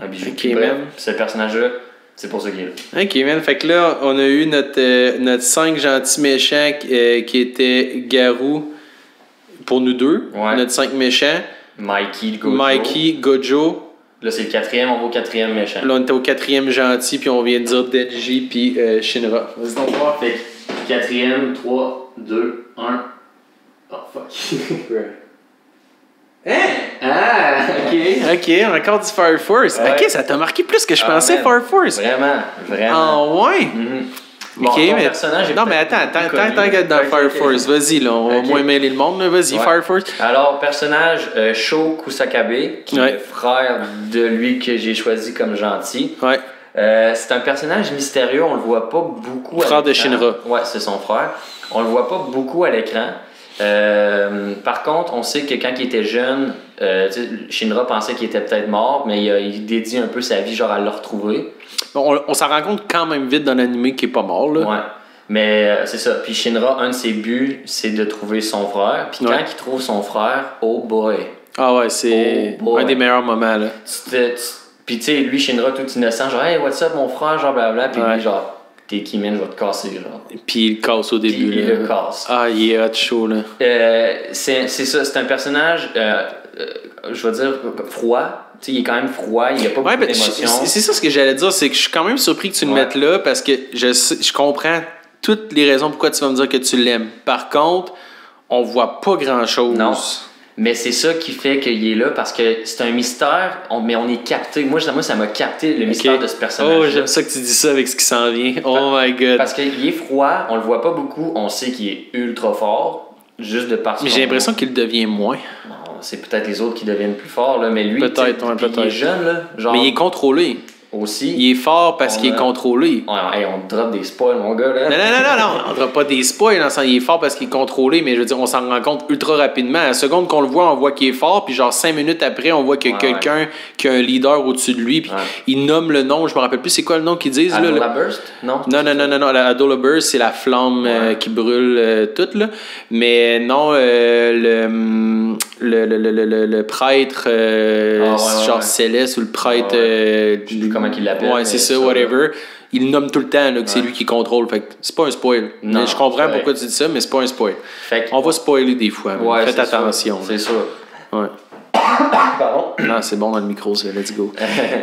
[SPEAKER 4] un bijou.
[SPEAKER 3] OK, man.
[SPEAKER 4] Ce personnage-là, c'est pour ça qu'il est là.
[SPEAKER 3] OK, man. Fait que là, on a eu notre 5 gentils méchants qui était Garou pour nous deux.
[SPEAKER 4] Ouais.
[SPEAKER 3] Notre 5 méchants.
[SPEAKER 4] Mikey,
[SPEAKER 3] Gojo.
[SPEAKER 4] Là, c'est le 4e, on va au 4e méchant.
[SPEAKER 3] Là, on était au 4e gentil, puis on vient de dire Denji, puis Shinra. Vas-y donc voir.
[SPEAKER 4] Fait que 4e, 3, 2, 1. Oh, fuck.
[SPEAKER 3] Hein?
[SPEAKER 4] Ah,
[SPEAKER 3] OK, encore du Fire Force.
[SPEAKER 4] Ouais.
[SPEAKER 3] OK, ça t'a marqué plus que je pensais,
[SPEAKER 4] man.
[SPEAKER 3] Fire Force.
[SPEAKER 4] Vraiment.
[SPEAKER 3] Ah ouais?
[SPEAKER 4] Bon,
[SPEAKER 3] OK,
[SPEAKER 4] ton
[SPEAKER 3] mais...
[SPEAKER 4] personnage est
[SPEAKER 3] Non, mais attends qu'être dans Fire Force. Vas-y, là, on va moins mêler le monde. Là. Vas-y, Fire Force.
[SPEAKER 4] Alors, personnage Sho Kusakabe, qui est le frère de lui que j'ai choisi comme gentil.
[SPEAKER 3] Ouais.
[SPEAKER 4] C'est un personnage mystérieux, on le voit pas beaucoup
[SPEAKER 3] frère
[SPEAKER 4] à l'écran.
[SPEAKER 3] de Shinra.
[SPEAKER 4] Ouais, c'est son frère. On le voit pas beaucoup à l'écran. Par contre, on sait que quand il était jeune, Shinra pensait qu'il était peut-être mort, mais il dédie un peu sa vie genre à le retrouver.
[SPEAKER 3] On s'en rend compte quand même vite dans l'anime qu'il est pas mort, là.
[SPEAKER 4] Ouais. Mais c'est ça. Puis Shinra, un de ses buts, c'est de trouver son frère. Puis quand il trouve son frère, oh boy.
[SPEAKER 3] Ah ouais, c'est un des meilleurs moments, là.
[SPEAKER 4] Puis tu sais, lui, Shinra, tout innocent, genre, hey, what's up, mon frère, genre, blablabla. Puis lui, genre, t'es qui, man, je vais te casser, genre.
[SPEAKER 3] Puis il le casse au début.
[SPEAKER 4] Puis il le casse.
[SPEAKER 3] Ah, il est hot show, là.
[SPEAKER 4] C'est ça, c'est un personnage, je vais dire, froid. Tu sais, il est quand même froid, il n'y a pas beaucoup d'émotions.
[SPEAKER 3] C'est ça ce que j'allais dire, c'est que je suis quand même surpris que tu le mettes là parce que je comprends toutes les raisons pourquoi tu vas me dire que tu l'aimes. Par contre, on voit pas grand-chose.
[SPEAKER 4] Non. Mais c'est ça qui fait qu'il est là parce que c'est un mystère, mais on est capté. Moi, ça m'a capté le mystère de ce personnage.
[SPEAKER 3] Oh, j'aime ça que tu dis ça avec ce qui s'en vient. Oh my god.
[SPEAKER 4] Parce qu'il est froid, on le voit pas beaucoup, on sait qu'il est ultra fort, juste de par son...
[SPEAKER 3] Mais j'ai l'impression qu'il devient moins.
[SPEAKER 4] Non, c'est peut-être les autres qui deviennent plus forts, là, mais lui,
[SPEAKER 3] peut-être.
[SPEAKER 4] il est jeune, là. Genre,
[SPEAKER 3] mais il est contrôlé.
[SPEAKER 4] Aussi.
[SPEAKER 3] Il est fort parce qu'il est contrôlé.
[SPEAKER 4] On drop des spoils, mon gars, là.
[SPEAKER 3] Non, on drop pas des spoils. Il est fort parce qu'il est contrôlé, mais je veux dire, on s'en rend compte ultra rapidement. À la seconde qu'on le voit, on voit qu'il est fort, puis genre 5 minutes après, on voit qu'il y a quelqu'un qui a un leader au-dessus de lui, puis il nomme le nom, je me rappelle plus c'est quoi le nom qu'ils disent.
[SPEAKER 4] Adola Burst? Non,
[SPEAKER 3] la Adola Burst, c'est la flamme qui brûle toute, là. Mais non, le prêtre, genre céleste, ou le prêtre...
[SPEAKER 4] je sais plus comment il l'appelle.
[SPEAKER 3] Ouais, c'est ça, whatever. Il nomme tout le temps là, que c'est lui qui contrôle. Fait que c'est pas un spoil. Non, mais je comprends pourquoi tu dis ça, mais c'est pas un spoil. On va spoiler des fois. Faites attention.
[SPEAKER 4] C'est sûr.
[SPEAKER 3] Ouais.
[SPEAKER 4] Pardon?
[SPEAKER 3] Non, c'est bon dans le micro, ça. Let's go.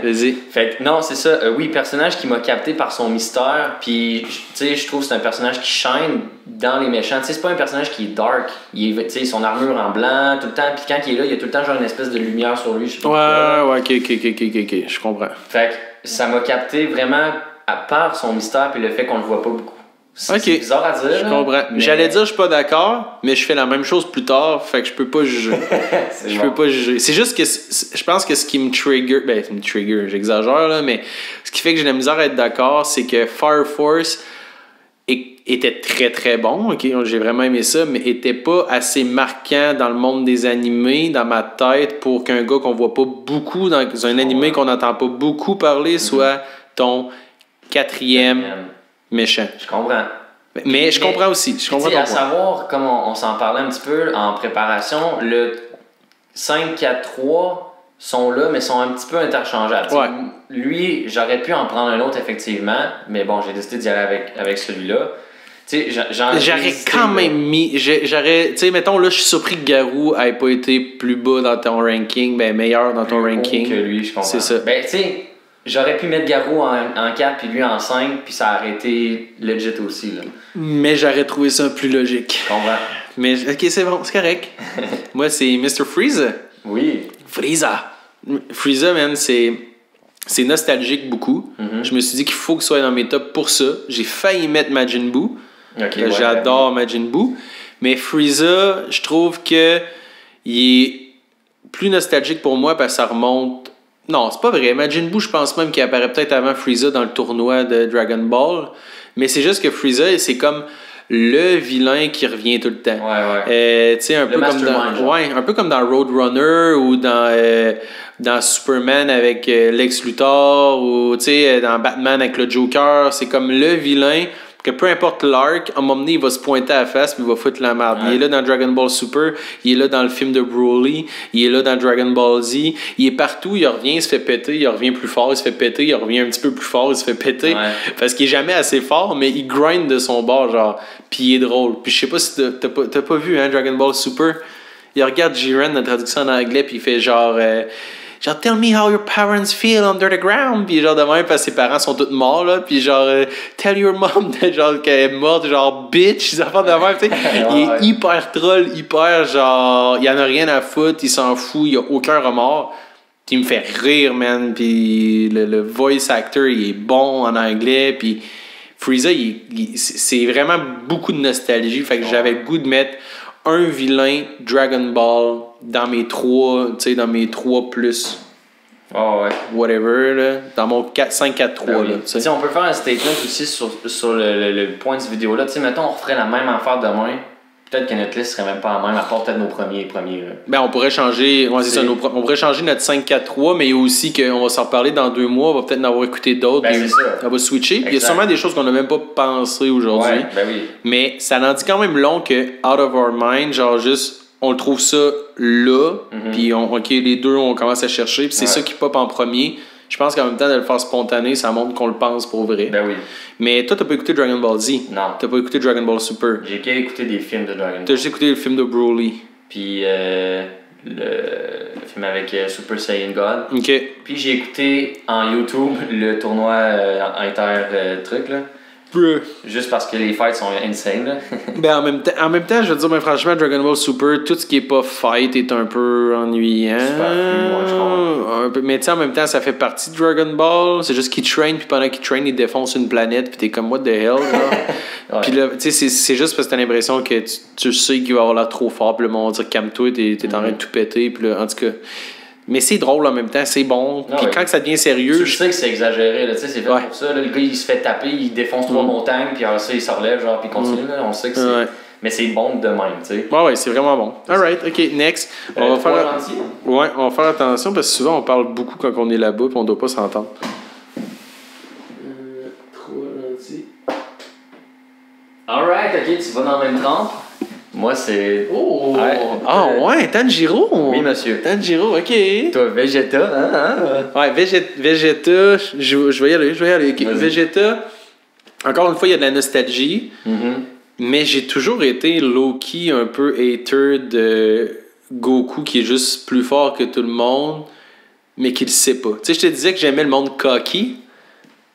[SPEAKER 3] Vas-y.
[SPEAKER 4] Fait que, non, c'est ça. Oui, personnage qui m'a capté par son mystère. Puis, tu sais, je trouve que c'est un personnage qui shine dans les méchants. Tu sais, c'est pas un personnage qui est dark. Il est, tu sais, son armure en blanc tout le temps. Puis quand il est là, il y a tout le temps genre une espèce de lumière sur lui. Je sais pas
[SPEAKER 3] ouais, ok. Je comprends.
[SPEAKER 4] Fait que ça m'a capté vraiment à part son mystère puis le fait qu'on le voit pas beaucoup. C'est bizarre à dire.
[SPEAKER 3] Je comprends. Mais... J'allais dire je suis pas d'accord, mais je fais la même chose plus tard, fait que je peux pas juger. peux pas juger. C'est juste que je pense que ce qui me trigger, j'exagère là, mais ce qui fait que j'ai la misère à être d'accord, c'est que Fire Force était très très bon, ok, j'ai vraiment aimé ça, mais était pas assez marquant dans le monde des animés, dans ma tête, pour qu'un gars qu'on voit pas beaucoup dans un animé qu'on n'entend pas beaucoup parler soit ton quatrième méchant.
[SPEAKER 4] Je comprends.
[SPEAKER 3] Mais je comprends aussi. Je comprends ton
[SPEAKER 4] point.
[SPEAKER 3] À
[SPEAKER 4] savoir, comme on s'en parlait un petit peu en préparation, le 5, 4, 3 sont là, mais sont un petit peu interchangeables. Ouais. Lui, j'aurais pu en prendre un autre, effectivement, mais bon, j'ai décidé d'y aller avec celui-là. J'aurais
[SPEAKER 3] quand même mis... Tu sais, mettons, là, je suis surpris que Garou ait pas été plus bas dans ton ranking, meilleur dans ton ranking.
[SPEAKER 4] Que lui, je comprends.
[SPEAKER 3] C'est ça.
[SPEAKER 4] Ben, tu sais... J'aurais pu mettre Garou en 4 puis lui en 5, puis ça aurait été legit aussi. Là.
[SPEAKER 3] Mais j'aurais trouvé ça plus logique.
[SPEAKER 4] Comprends.
[SPEAKER 3] Mais ok, c'est bon, c'est correct. Moi, c'est Mr. Freeza.
[SPEAKER 4] Oui.
[SPEAKER 3] Freeza, man, c'est nostalgique beaucoup.
[SPEAKER 4] Mm-hmm.
[SPEAKER 3] Je me suis dit qu'il faut que ce soit dans mes tops pour ça. J'ai failli mettre Majin Buu.
[SPEAKER 4] Okay,
[SPEAKER 3] J'adore Majin Buu. Mais Freeza, je trouve que il est plus nostalgique pour moi parce que ça remonte. Non, c'est pas vrai. Majin Buu, je pense même qu'il apparaît peut-être avant Freeza dans le tournoi de Dragon Ball. Mais c'est juste que Freeza, c'est comme le vilain qui revient tout le temps.
[SPEAKER 4] Ouais.
[SPEAKER 3] Tu sais, un peu comme dans Roadrunner ou dans Superman avec Lex Luthor ou tu sais, dans Batman avec le Joker. C'est comme le vilain que peu importe l'arc, à un moment donné, il va se pointer à la face puis il va foutre la merde. Ouais. Il est là dans Dragon Ball Super, il est là dans le film de Broly, il est là dans Dragon Ball Z, il est partout, il revient, il se fait péter, il revient plus fort, il se fait péter, il revient un petit peu plus fort, il se fait péter. Ouais. Parce qu'il est jamais assez fort, mais il grind de son bord, genre, puis il est drôle. Puis je sais pas si t'as pas vu, hein, Dragon Ball Super. Il regarde Jiren, la traduction en anglais, puis il fait genre, tell me how your parents feel under the ground. Puis genre de même, parce que ses parents sont tous morts, là. Puis genre, tell your mom genre, qu'elle est morte, genre, bitch. Ils affaires de même, tu sais. Il est hyper troll, hyper genre, il en a rien à foutre, il s'en fout, il a aucun remords. Puis il me fait rire, man. Puis le voice actor, il est bon en anglais. Puis Freeza, c'est vraiment beaucoup de nostalgie. Fait que j'avais le goût de mettre un vilain Dragon Ball dans mes 3, tu sais, dans mes 3 plus.
[SPEAKER 4] Oh ouais.
[SPEAKER 3] Whatever, là. Dans mon 5-4-3, là.
[SPEAKER 4] Tu sais, on peut faire un statement aussi sur le point de cette vidéo-là. Tu sais, mettons, on referait la même affaire demain. Peut-être que notre liste serait même pas la même, à part peut-être nos premiers. Là.
[SPEAKER 3] Ben, on pourrait changer. Ouais, c'est ça, on pourrait changer notre 5-4-3, mais il y a aussi qu'on va s'en reparler dans 2 mois. On va peut-être en avoir écouté d'autres.
[SPEAKER 4] Ben, c'est ça.
[SPEAKER 3] On va switcher. Puis il y a sûrement des choses qu'on n'a même pas pensé aujourd'hui.
[SPEAKER 4] Ouais, ben oui.
[SPEAKER 3] Mais ça en dit quand même long que out of our mind, genre juste, on le trouve ça là. Puis OK, les deux, on commence à chercher. Puis c'est ça qui pop en premier. Je pense qu'en même temps, de le faire spontané, ça montre qu'on le pense pour vrai.
[SPEAKER 4] Ben oui.
[SPEAKER 3] Mais toi, t'as pas écouté Dragon Ball Z.
[SPEAKER 4] Non.
[SPEAKER 3] T'as pas écouté Dragon Ball Super.
[SPEAKER 4] J'ai écouté des films de Dragon Ball.
[SPEAKER 3] T'as juste écouté le film de Broly.
[SPEAKER 4] Puis le film avec Super Saiyan God.
[SPEAKER 3] OK.
[SPEAKER 4] Puis j'ai écouté en YouTube le tournoi inter-truc, là. Juste parce que les fights sont insane, là.
[SPEAKER 3] Ben en même temps, je veux dire, ben, franchement, Dragon Ball Super, tout ce qui est pas fight est un peu ennuyant. Un peu, mais tu sais, en même temps, ça fait partie de Dragon Ball. C'est juste qu'il traîne, puis pendant qu'il traîne, il défonce une planète, puis t'es comme, what the hell, genre. Puis là, tu sais, c'est juste parce que t'as l'impression que tu sais qu'il va avoir l'air trop fort, puis le monde va dire, calme-toi, t'es en train de tout péter, puis là, en tout cas. Mais c'est drôle en même temps, c'est bon. Puis quand ça devient sérieux.
[SPEAKER 4] Tu sais que c'est exagéré, là, tu sais, c'est fait pour ça. Là, le gars, il se fait taper, il défonce 3 montagnes, puis alors ça, il se relève, genre, puis il continue. Là, on sait que c'est. Ouais. Mais c'est bon de même, tu sais.
[SPEAKER 3] Ouais, c'est vraiment bon. Alright, ok, next. On va faire. Ouais, on va faire attention parce que souvent on parle beaucoup quand on est là-bas, puis on doit pas s'entendre.
[SPEAKER 4] 3 lentilles. Alright, ok, tu vas dans la même trempe. Moi, c'est...
[SPEAKER 3] Oh! Ouais, Tanjiro!
[SPEAKER 4] Oui, monsieur.
[SPEAKER 3] Tanjiro, OK.
[SPEAKER 4] Toi, Vegeta, hein?
[SPEAKER 3] Ouais, Vegeta, je vais y aller. Okay. Vegeta, encore une fois, il y a de la nostalgie, mais j'ai toujours été low-key un peu hater de Goku qui est juste plus fort que tout le monde, mais qui le sait pas. Tu sais, je te disais que j'aimais le monde cocky.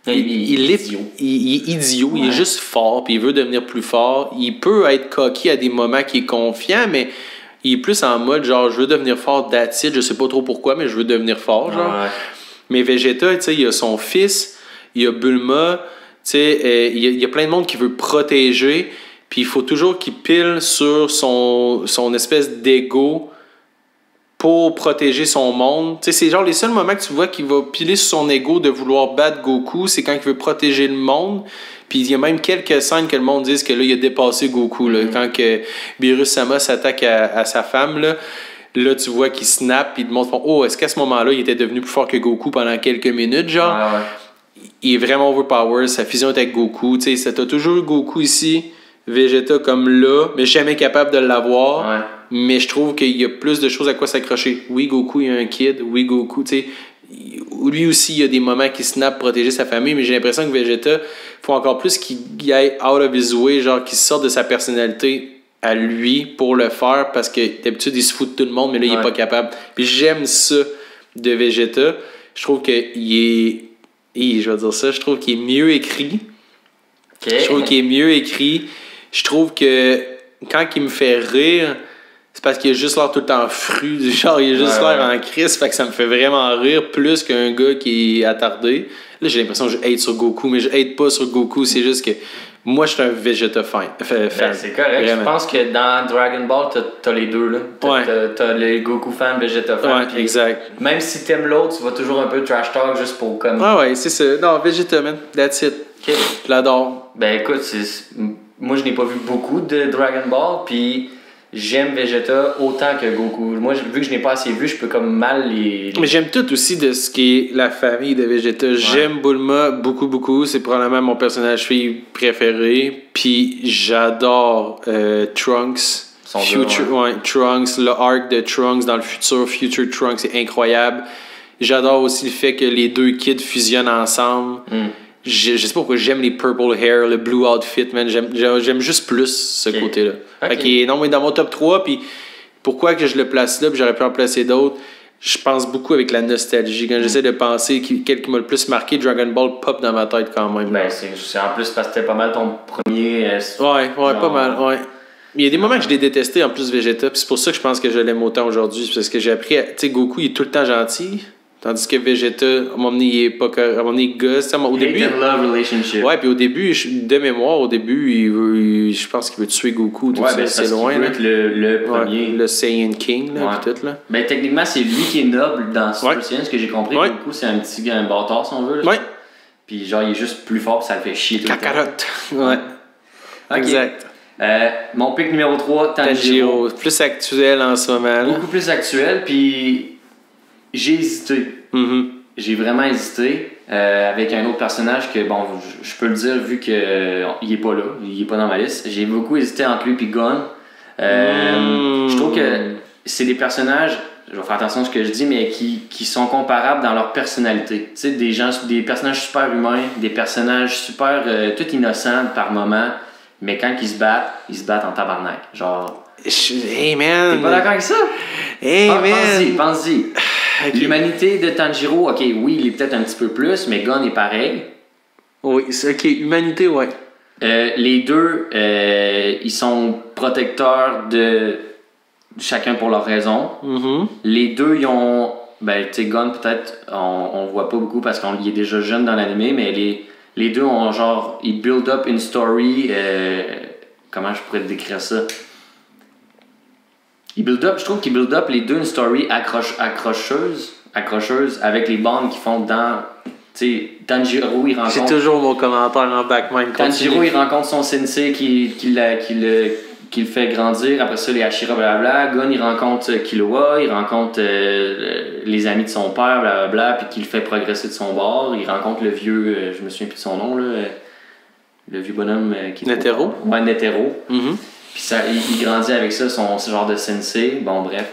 [SPEAKER 3] Il est idiot, il est juste fort, puis il veut devenir plus fort. Il peut être cocky à des moments qu'il est confiant, mais il est plus en mode genre je veux devenir fort, that's it. Je sais pas trop pourquoi, mais je veux devenir fort, genre. Ouais. Mais Vegeta, tu sais, il a son fils, il a Bulma, tu sais, il y a plein de monde qui veut protéger, puis il faut toujours qu'il pile sur son espèce d'ego pour protéger son monde. Tu sais, c'est genre les seuls moments que tu vois qu'il va piler sur son ego de vouloir battre Goku, c'est quand il veut protéger le monde. Puis il y a même quelques scènes que le monde dise que là, il a dépassé Goku. Là. Quand que Beerus-sama s'attaque à sa femme, là tu vois qu'il snap, puis il te montre, oh, est-ce qu'à ce moment-là, il était devenu plus fort que Goku pendant quelques minutes, genre? Ouais. Il est vraiment overpowered, sa fusion est avec Goku. Tu sais, t'as toujours eu Goku ici, Vegeta comme là, mais jamais capable de l'avoir. Ouais. Mais je trouve qu'il y a plus de choses à quoi s'accrocher. Oui, Goku, il y a un kid. Oui, Goku, tu sais, lui aussi, il y a des moments qui snap pour protéger sa famille, mais j'ai l'impression que Vegeta, faut encore plus qu'il aille out of his way, genre qu'il sorte de sa personnalité à lui pour le faire, parce que d'habitude, il se fout de tout le monde, mais là, il est pas capable. Puis j'aime ça de Vegeta. Je trouve qu'il est je vais dire ça, je trouve qu'il est mieux écrit.
[SPEAKER 4] Okay.
[SPEAKER 3] Je trouve qu'il est mieux écrit. Je trouve que quand il me fait rire, c'est parce qu'il a juste l'air tout le temps fru. Genre, il a juste l'air en crise, fait que ça me fait vraiment rire plus qu'un gars qui est attardé. Là, j'ai l'impression que je hate sur Goku, mais je hate pas sur Goku, c'est juste que moi, je suis un Vegeta fan.
[SPEAKER 4] Ben, c'est correct. Vraiment. Je pense que dans Dragon Ball, t'as les deux. Là. T'as le Goku fan, Vegeta fan.
[SPEAKER 3] Ouais, exact.
[SPEAKER 4] Même si t'aimes l'autre, tu vas toujours un peu trash talk juste pour comme.
[SPEAKER 3] Ouais, c'est ça. Non, Vegeta, man. That's it.
[SPEAKER 4] Okay.
[SPEAKER 3] Je l'adore.
[SPEAKER 4] Ben écoute, moi, je n'ai pas vu beaucoup de Dragon Ball, puis j'aime Vegeta autant que Goku. Moi, vu que je n'ai pas assez vu, je peux comme mal les...
[SPEAKER 3] Mais j'aime tout aussi de ce qui est la famille de Vegeta. Ouais. J'aime Bulma beaucoup. C'est probablement mon personnage fille préféré. Puis j'adore Trunks. Trunks, le arc de Trunks dans le futur. Future Trunks, c'est incroyable. J'adore aussi le fait que les deux kids fusionnent ensemble. Je sais pas pourquoi j'aime les purple hair, le blue outfit, man. J'aime juste plus ce côté-là. Okay. Non, mais dans mon top 3, puis pourquoi que je le place là, puis j'aurais pu en placer d'autres, je pense beaucoup avec la nostalgie. Quand j'essaie de penser, quel qui m'a le plus marqué, Dragon Ball pop dans ma tête quand même.
[SPEAKER 4] Ben, c'est en plus parce que c'était pas mal ton premier...
[SPEAKER 3] Ouais, pas mal, ouais. Il y a des moments que je l'ai détesté en plus Vegeta, puis c'est pour ça que je pense que je l'aime autant aujourd'hui, parce que j'ai appris à... Tu sais, Goku, il est tout le temps gentil. Tandis que Vegeta, à un moment donné, il est pas... À un moment donné, il gosse. Au début...
[SPEAKER 4] love relationship.
[SPEAKER 3] Ouais, puis au début, de mémoire, je pense qu'il veut tuer Goku, tout ça, c'est loin.
[SPEAKER 4] Veut être le premier.
[SPEAKER 3] Le Saiyan King, là, puis tout, là.
[SPEAKER 4] Ben, techniquement, c'est lui qui est noble dans Super Saiyan, ce que j'ai compris. Goku, c'est un petit gars, un bâtard, si on veut. Là,
[SPEAKER 3] ouais.
[SPEAKER 4] Puis genre, il est juste plus fort, puis ça le fait chier tout le temps.
[SPEAKER 3] Kakarotte. Ouais. Okay. Exact.
[SPEAKER 4] Mon pick numéro 3, Tanjiro.
[SPEAKER 3] Plus actuel en ce moment.
[SPEAKER 4] Beaucoup plus actuel, puis... J'ai hésité. J'ai vraiment hésité avec un autre personnage que, bon, je peux le dire vu qu'il est pas là, il est pas dans ma liste. J'ai beaucoup hésité entre lui et Gon. Je trouve que c'est des personnages, je vais faire attention à ce que je dis, mais qui sont comparables dans leur personnalité. Tu sais, des personnages super humains, des personnages super tout innocents par moment, mais quand ils se battent en tabarnak. Genre.
[SPEAKER 3] Hey man!
[SPEAKER 4] T'es pas d'accord avec ça?
[SPEAKER 3] Hey man!
[SPEAKER 4] Pense-y. Okay. L'humanité de Tanjiro, ok, oui, il est peut-être un petit peu plus, mais Gon est pareil.
[SPEAKER 3] Oui, ok, humanité, ouais.
[SPEAKER 4] Les deux, ils sont protecteurs de chacun pour leur raison. Les deux, ils ont... Ben, tu sais, Gon, peut-être, on voit pas beaucoup parce qu'il est déjà jeune dans l'anime, mais les deux ont genre... Ils build up une story... comment je pourrais te décrire ça? Je trouve qu'ils build up les deux une story accrocheuse avec les bandes qu'ils font dans... Tu sais, Tanjiro, il rencontre...
[SPEAKER 3] C'est toujours mon commentaire en backmind.
[SPEAKER 4] Tanjiro, il rencontre son sensei qui le fait grandir. Après ça, les Hashira, blablabla. Gon, il rencontre Killua, il rencontre les amis de son père, blablabla, puis qui le fait progresser de son bord. Il rencontre le vieux... je me souviens plus de son nom, là. Le vieux bonhomme qui...
[SPEAKER 3] Netero.
[SPEAKER 4] Ouais, Netero. Puis ça, il grandit avec ça, ce genre de sensei. Bon, bref.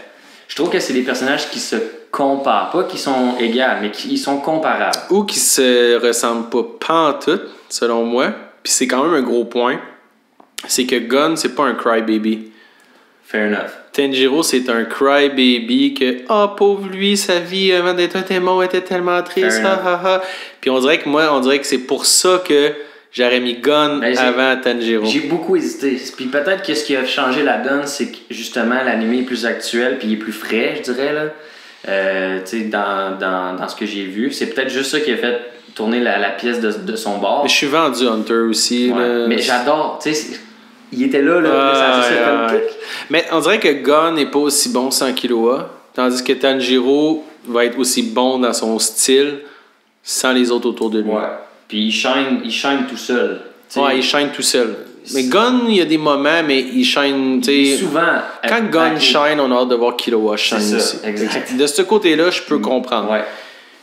[SPEAKER 4] Je trouve que c'est des personnages qui se comparent. Pas qui sont égaux, mais qui sont comparables.
[SPEAKER 3] Ou qui se ressemblent pas en tout, selon moi. Puis c'est quand même un gros point. C'est que Gon, c'est pas un crybaby.
[SPEAKER 4] Fair enough.
[SPEAKER 3] Tanjiro, c'est un crybaby que, pauvre lui, sa vie avant d'être un démon était tellement triste. Puis on dirait que c'est pour ça que j'aurais mis Gon avant Tanjiro.
[SPEAKER 4] J'ai beaucoup hésité. Puis peut-être que ce qui a changé la donne, c'est que justement l'anime est plus actuel puis il est plus frais, je dirais, là. Tu sais, dans ce que j'ai vu. C'est peut-être juste ça qui a fait tourner la pièce de son bord.
[SPEAKER 3] Mais je suis vendu Hunter aussi.
[SPEAKER 4] Ouais.
[SPEAKER 3] Là.
[SPEAKER 4] Mais j'adore. Tu sais, il était là. Ça
[SPEAKER 3] Mais on dirait que Gon n'est pas aussi bon sans Killua. Tandis que Tanjiro va être aussi bon dans son style sans les autres autour de lui.
[SPEAKER 4] Ouais. Puis il shine tout seul. T'sais.
[SPEAKER 3] Ouais, il shine tout seul. Mais Gon, il y a des moments, mais il shine, tu sais...
[SPEAKER 4] Souvent...
[SPEAKER 3] Quand Gon shine, on a hâte de voir Killua shine aussi.
[SPEAKER 4] Exact.
[SPEAKER 3] De ce côté-là, je peux comprendre.
[SPEAKER 4] Ouais.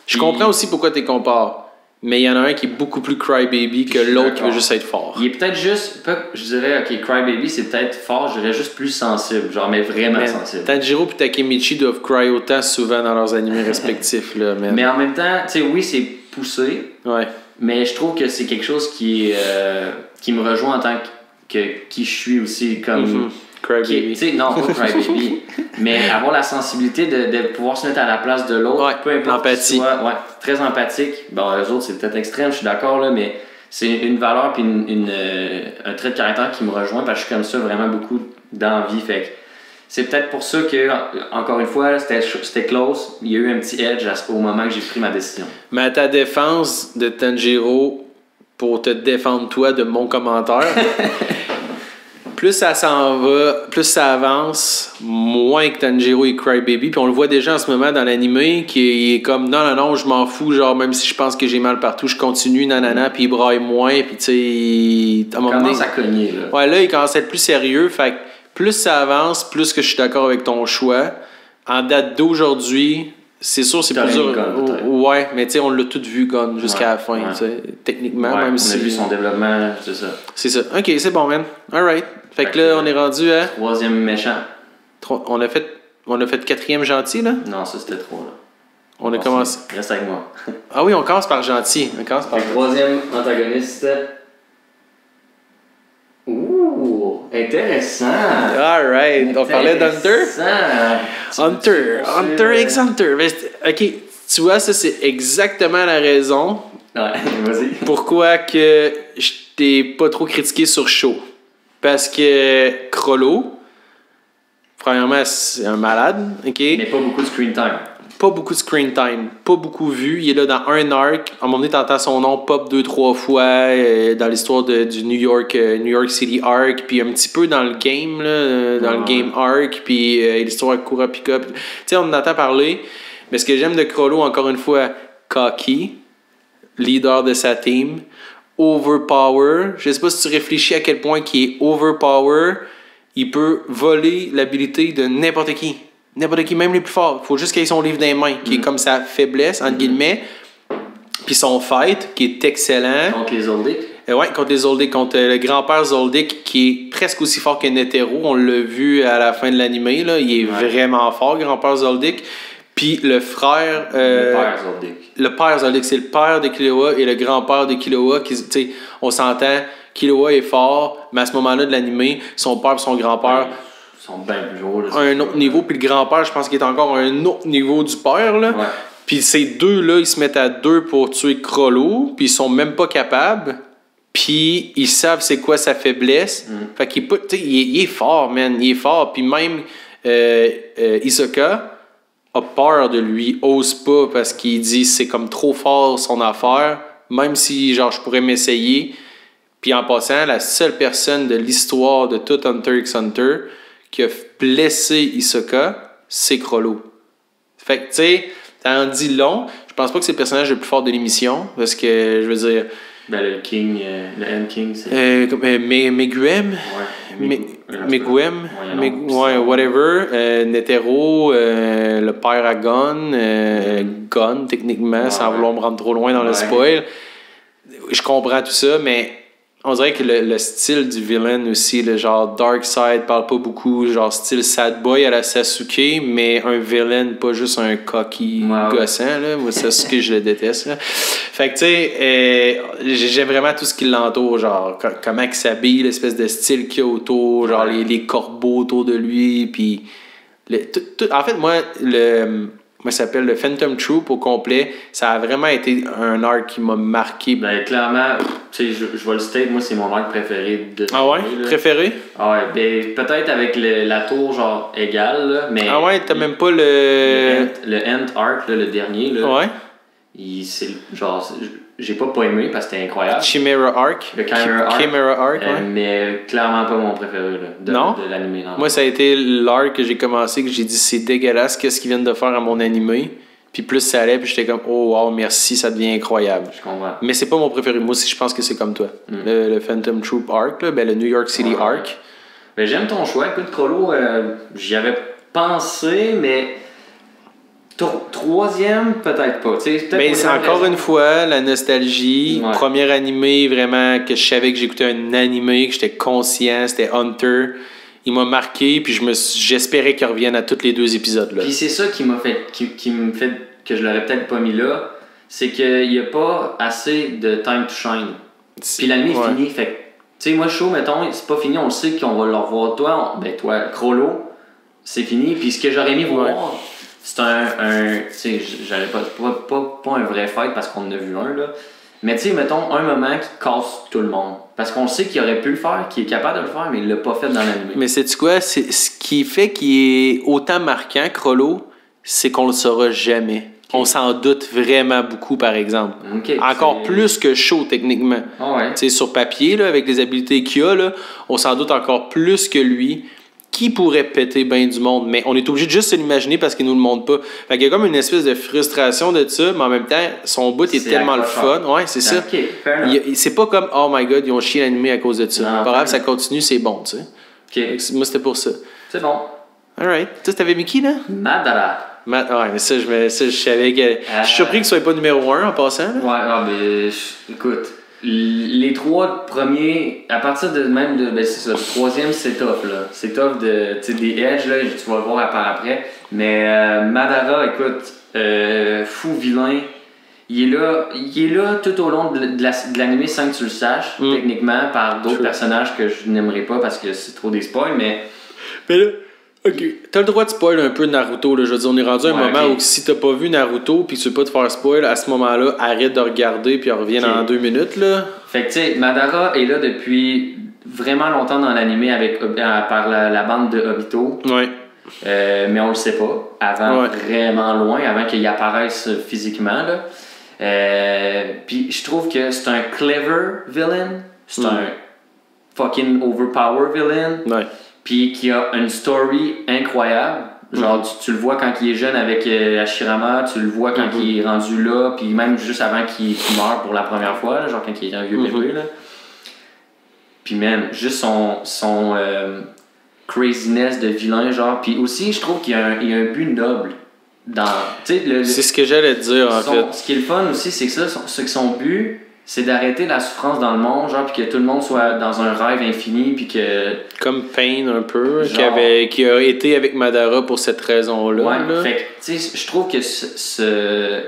[SPEAKER 3] Je comprends aussi pourquoi tu compares. Mais il y en a un qui est beaucoup plus crybaby que l'autre qui veut juste être fort.
[SPEAKER 4] Il est peut-être juste... Je dirais, ok, crybaby, c'est peut-être fort, je dirais juste plus sensible. Genre, mais vraiment sensible.
[SPEAKER 3] Tanjiro et Takemichi doivent cry autant souvent dans leurs animés respectifs, là, man.
[SPEAKER 4] Mais en même temps, tu sais, oui, c'est poussé.
[SPEAKER 3] Ouais.
[SPEAKER 4] Mais je trouve que c'est quelque chose qui me rejoint en tant que qui je suis aussi. Comme
[SPEAKER 3] Crybaby.
[SPEAKER 4] Tu sais, non, pas Crybaby. Mais avoir la sensibilité de pouvoir se mettre à la place de l'autre, peu importe.
[SPEAKER 3] L'empathie.
[SPEAKER 4] Ouais, très empathique. Bon, eux autres, c'est peut-être extrême, je suis d'accord, là, mais c'est une valeur puis un trait de caractère qui me rejoint parce que je suis comme ça vraiment beaucoup d'envie. Fait que c'est peut-être pour ça que, encore une fois, c'était close. Il y a eu un petit edge au moment que j'ai pris ma décision.
[SPEAKER 3] Mais à ta défense de Tanjiro, pour te défendre toi de mon commentaire, plus ça s'en va, plus ça avance, moins que Tanjiro et Crybaby. Puis on le voit déjà en ce moment dans l'anime qui est comme non, je m'en fous, genre même si je pense que j'ai mal partout, je continue, nanana, puis il braille moins, puis tu sais.
[SPEAKER 4] Il commence à cogner, là.
[SPEAKER 3] Ouais, là, il commence à être plus sérieux. Fait que plus ça avance, plus que je suis d'accord avec ton choix. En date d'aujourd'hui, c'est sûr, c'est plus dur. Ouais, mais tu sais, on l'a tout vu, Gon, jusqu'à la fin, tu sais, techniquement, même
[SPEAKER 4] on
[SPEAKER 3] si.
[SPEAKER 4] a vu son développement, c'est ça.
[SPEAKER 3] C'est ça. Ok, c'est bon, man. Alright. Fait que là, on est rendu à.
[SPEAKER 4] Troisième méchant.
[SPEAKER 3] On a fait quatrième gentil, là?
[SPEAKER 4] Non, ça c'était trop, là.
[SPEAKER 3] On a commencé.
[SPEAKER 4] Reste avec moi.
[SPEAKER 3] Ah oui, on commence par gentil.
[SPEAKER 4] Le troisième antagoniste. Ouh, intéressant.
[SPEAKER 3] Alright. On parlait d'Hunter? Hunter x Hunter. Ok, tu vois, ça c'est exactement la raison.
[SPEAKER 4] Ouais, vas-y.
[SPEAKER 3] Pourquoi que je t'ai pas trop critiqué sur Show. Parce que Chrollo, premièrement, c'est un malade, ok?
[SPEAKER 4] Mais pas beaucoup de screen time.
[SPEAKER 3] Pas beaucoup de screen time, pas beaucoup vu. Il est là dans un arc. À un moment donné, t'entends son nom pop 2-3 fois dans l'histoire du New York City arc, puis un petit peu dans le game, là, dans le game arc, puis l'histoire avec Kurapika. Tu sais, on en entend parler. Mais ce que j'aime de Chrollo, encore une fois, cocky, leader de sa team, overpower. Je sais pas si tu réfléchis à quel point il est overpower. Il peut voler l'habilité de n'importe qui. N'importe qui, même les plus forts. Il faut juste qu'il ait son livre dans les mains, qui est comme sa faiblesse, entre guillemets. Puis son fight, qui est excellent.
[SPEAKER 4] Contre les Zoldyck.
[SPEAKER 3] Ouais, contre les Zoldyck, contre le grand-père Zoldyck, qui est presque aussi fort que Netero. On l'a vu à la fin de l'anime, là. Il est vraiment fort, grand-père Zoldyck. Puis le frère...
[SPEAKER 4] le père Zoldyck.
[SPEAKER 3] Le père Zoldyck, c'est le père de Killua et le grand-père de Killua. Qui, on s'entend, Killua est fort, mais à ce moment-là de l'anime, son père et son grand-père...
[SPEAKER 4] Ils sont bien plus hauts. Là,
[SPEAKER 3] un autre niveau, puis le grand-père, je pense qu'il est encore à un autre niveau du père, là.
[SPEAKER 4] Ouais.
[SPEAKER 3] Puis ces deux-là, ils se mettent à deux pour tuer Chrollo, puis ils sont même pas capables, puis ils savent c'est quoi sa faiblesse. Fait qu'il il est fort, man, il est fort. Puis même Hisoka a peur de lui, ose pas, parce qu'il dit c'est comme trop fort son affaire, même si genre je pourrais m'essayer. Puis en passant, la seule personne de l'histoire de tout Hunter x Hunter qui a blessé Hisoka, c'est Chrollo. Fait que, tu sais, ça en dit long. Je pense pas que c'est le personnage le plus fort de l'émission, parce que, je veux dire...
[SPEAKER 4] Ben, le King, le M-King, c'est...
[SPEAKER 3] Meguem?
[SPEAKER 4] Ouais.
[SPEAKER 3] Meguem? Ouais, whatever. Netero, le père à Gon, Gon, techniquement, sans vouloir me rendre trop loin dans le spoil. Je comprends tout ça, mais... On dirait que le style du villain aussi, le genre Darkseid parle pas beaucoup, genre style sad boy à la Sasuke, mais un villain, pas juste un cocky gossant, là. Moi, Sasuke, je le déteste, là. Fait que, tu sais, j'aime vraiment tout ce qui l'entoure, genre comment il s'habille, l'espèce de style qu'il y a autour, genre les corbeaux autour de lui, puis... En fait, moi, ça s'appelle le Phantom Troop au complet. Ça a vraiment été un arc qui m'a marqué.
[SPEAKER 4] Ben, clairement, tu sais, je vais le state, moi, c'est mon arc préféré de.
[SPEAKER 3] Ah ouais?
[SPEAKER 4] Là.
[SPEAKER 3] Préféré?
[SPEAKER 4] Ah ouais, ben, peut-être avec la tour, genre, égale, là, mais.
[SPEAKER 3] Ah ouais, t'as même pas
[SPEAKER 4] le End arc, là, le dernier, là.
[SPEAKER 3] Ouais.
[SPEAKER 4] C'est genre. J'ai pas aimé parce que c'était incroyable.
[SPEAKER 3] Chimera Arc.
[SPEAKER 4] Le Chimera Arc.
[SPEAKER 3] Ouais.
[SPEAKER 4] Mais clairement pas mon préféré, là, de l'anime.
[SPEAKER 3] Moi, ça a été l'arc que j'ai commencé, que j'ai dit c'est dégueulasse, qu'est-ce qu'ils viennent de faire à mon animé. Puis plus ça allait, puis j'étais comme oh wow, merci, ça devient incroyable.
[SPEAKER 4] Je comprends.
[SPEAKER 3] Mais c'est pas mon préféré. Moi aussi, je pense que c'est comme toi. Le Phantom Troop Arc, là, ben, le New York City Arc.
[SPEAKER 4] Ben, j'aime ton choix. Écoute, Chrollo, j'y avais pensé, mais. Troisième, peut-être pas.
[SPEAKER 3] Mais c'est encore une fois la nostalgie.
[SPEAKER 4] Ouais.
[SPEAKER 3] Premier animé, vraiment, que je savais que j'écoutais un animé, que j'étais conscient, c'était Hunter. Il m'a marqué, puis j'espérais qu'il revienne à tous les 2 épisodes. Là.
[SPEAKER 4] Puis c'est ça qui m'a fait, qui me fait que je l'aurais peut-être pas mis là. C'est qu'il n'y a pas assez de time to shine. Puis l'anime est fini, fait Tu sais, moi, Shaw, mettons, c'est pas fini, on le sait qu'on va le revoir. Toi, Crollo, c'est fini. Puis ce que j'aurais aimé voir, c'est tu sais, j'aurais pas un vrai fight parce qu'on en a vu un, là. Mais tu sais, mettons, un moment qui casse tout le monde. Parce qu'on sait qu'il aurait pu le faire, qu'il est capable de le faire, mais il l'a pas fait dans l'anime.
[SPEAKER 3] Mais sais-tu quoi? C'est, ce qui fait qu'il est autant marquant, Crollo, c'est qu'on le saura jamais. Okay. On s'en doute vraiment beaucoup, par exemple. Okay, encore plus que Shaw, techniquement.
[SPEAKER 4] Ouais.
[SPEAKER 3] Tu sais, sur papier, là, avec les habiletés qu'il a, là, on s'en doute encore plus que lui. Qui pourrait péter bien du monde, mais on est obligé de juste se l'imaginer parce qu'il nous le montre pas. Fait qu'il y a comme une espèce de frustration de ça, mais en même temps, son bout est tellement le fun. Ouais, c'est ça.
[SPEAKER 4] Okay,
[SPEAKER 3] c'est pas comme oh my god, ils ont chié l'animé à cause de ça.
[SPEAKER 4] Non,
[SPEAKER 3] pas grave, ça continue, c'est bon, tu sais.
[SPEAKER 4] Okay.
[SPEAKER 3] Moi, c'était pour ça.
[SPEAKER 4] C'est bon.
[SPEAKER 3] Alright. Tu t'avais mis qui, là?
[SPEAKER 4] Madara.
[SPEAKER 3] Ouais, mais ça, je savais que. Je suis surpris qu'il soit pas numéro 1 en passant. Là.
[SPEAKER 4] Ouais, mais écoute. Les 3 premiers, à partir de même de. Ben c'est ça, le 3e c'est tough là. C'est tough de. Tu sais, des edges là, tu vas le voir par après. Mais Madara, écoute, fou vilain. Il est là tout au long de l'anime sans que tu le saches, techniquement, par d'autres personnages que je n'aimerais pas parce que c'est trop des spoils, mais.
[SPEAKER 3] Mais là. Ok, t'as le droit de spoil un peu Naruto, là. Je veux dire, on est rendu à un moment où si t'as pas vu Naruto puis tu veux pas te faire spoil, à ce moment-là, arrête de regarder puis reviens dans 2 minutes, là.
[SPEAKER 4] Fait que tu sais, Madara est là depuis vraiment longtemps dans l'anime avec par la bande de Obito.
[SPEAKER 3] Ouais.
[SPEAKER 4] Mais on le sait pas, avant vraiment loin, avant qu'il apparaisse physiquement, là. Puis je trouve que c'est un clever villain, c'est un fucking overpower villain.
[SPEAKER 3] Ouais.
[SPEAKER 4] Puis qui a une story incroyable. Genre, tu le vois quand il est jeune avec Hashirama, tu le vois quand il est rendu là, puis même juste avant qu'il meure pour la première fois, là, genre quand il est un vieux bébé. Là. Puis même, juste son craziness de vilain, genre. Puis aussi, je trouve qu'il y a un but noble. C'est
[SPEAKER 3] ce que j'allais te dire, en fait.
[SPEAKER 4] Ce qui est le fun aussi, c'est que son but, c'est d'arrêter la souffrance dans le monde, genre, puis que tout le monde soit dans un rêve infini, puis que...
[SPEAKER 3] Comme Pain, un peu, qui a été avec Madara pour cette raison-là.
[SPEAKER 4] Ouais,
[SPEAKER 3] là.
[SPEAKER 4] Fait que, tu sais, je trouve que ce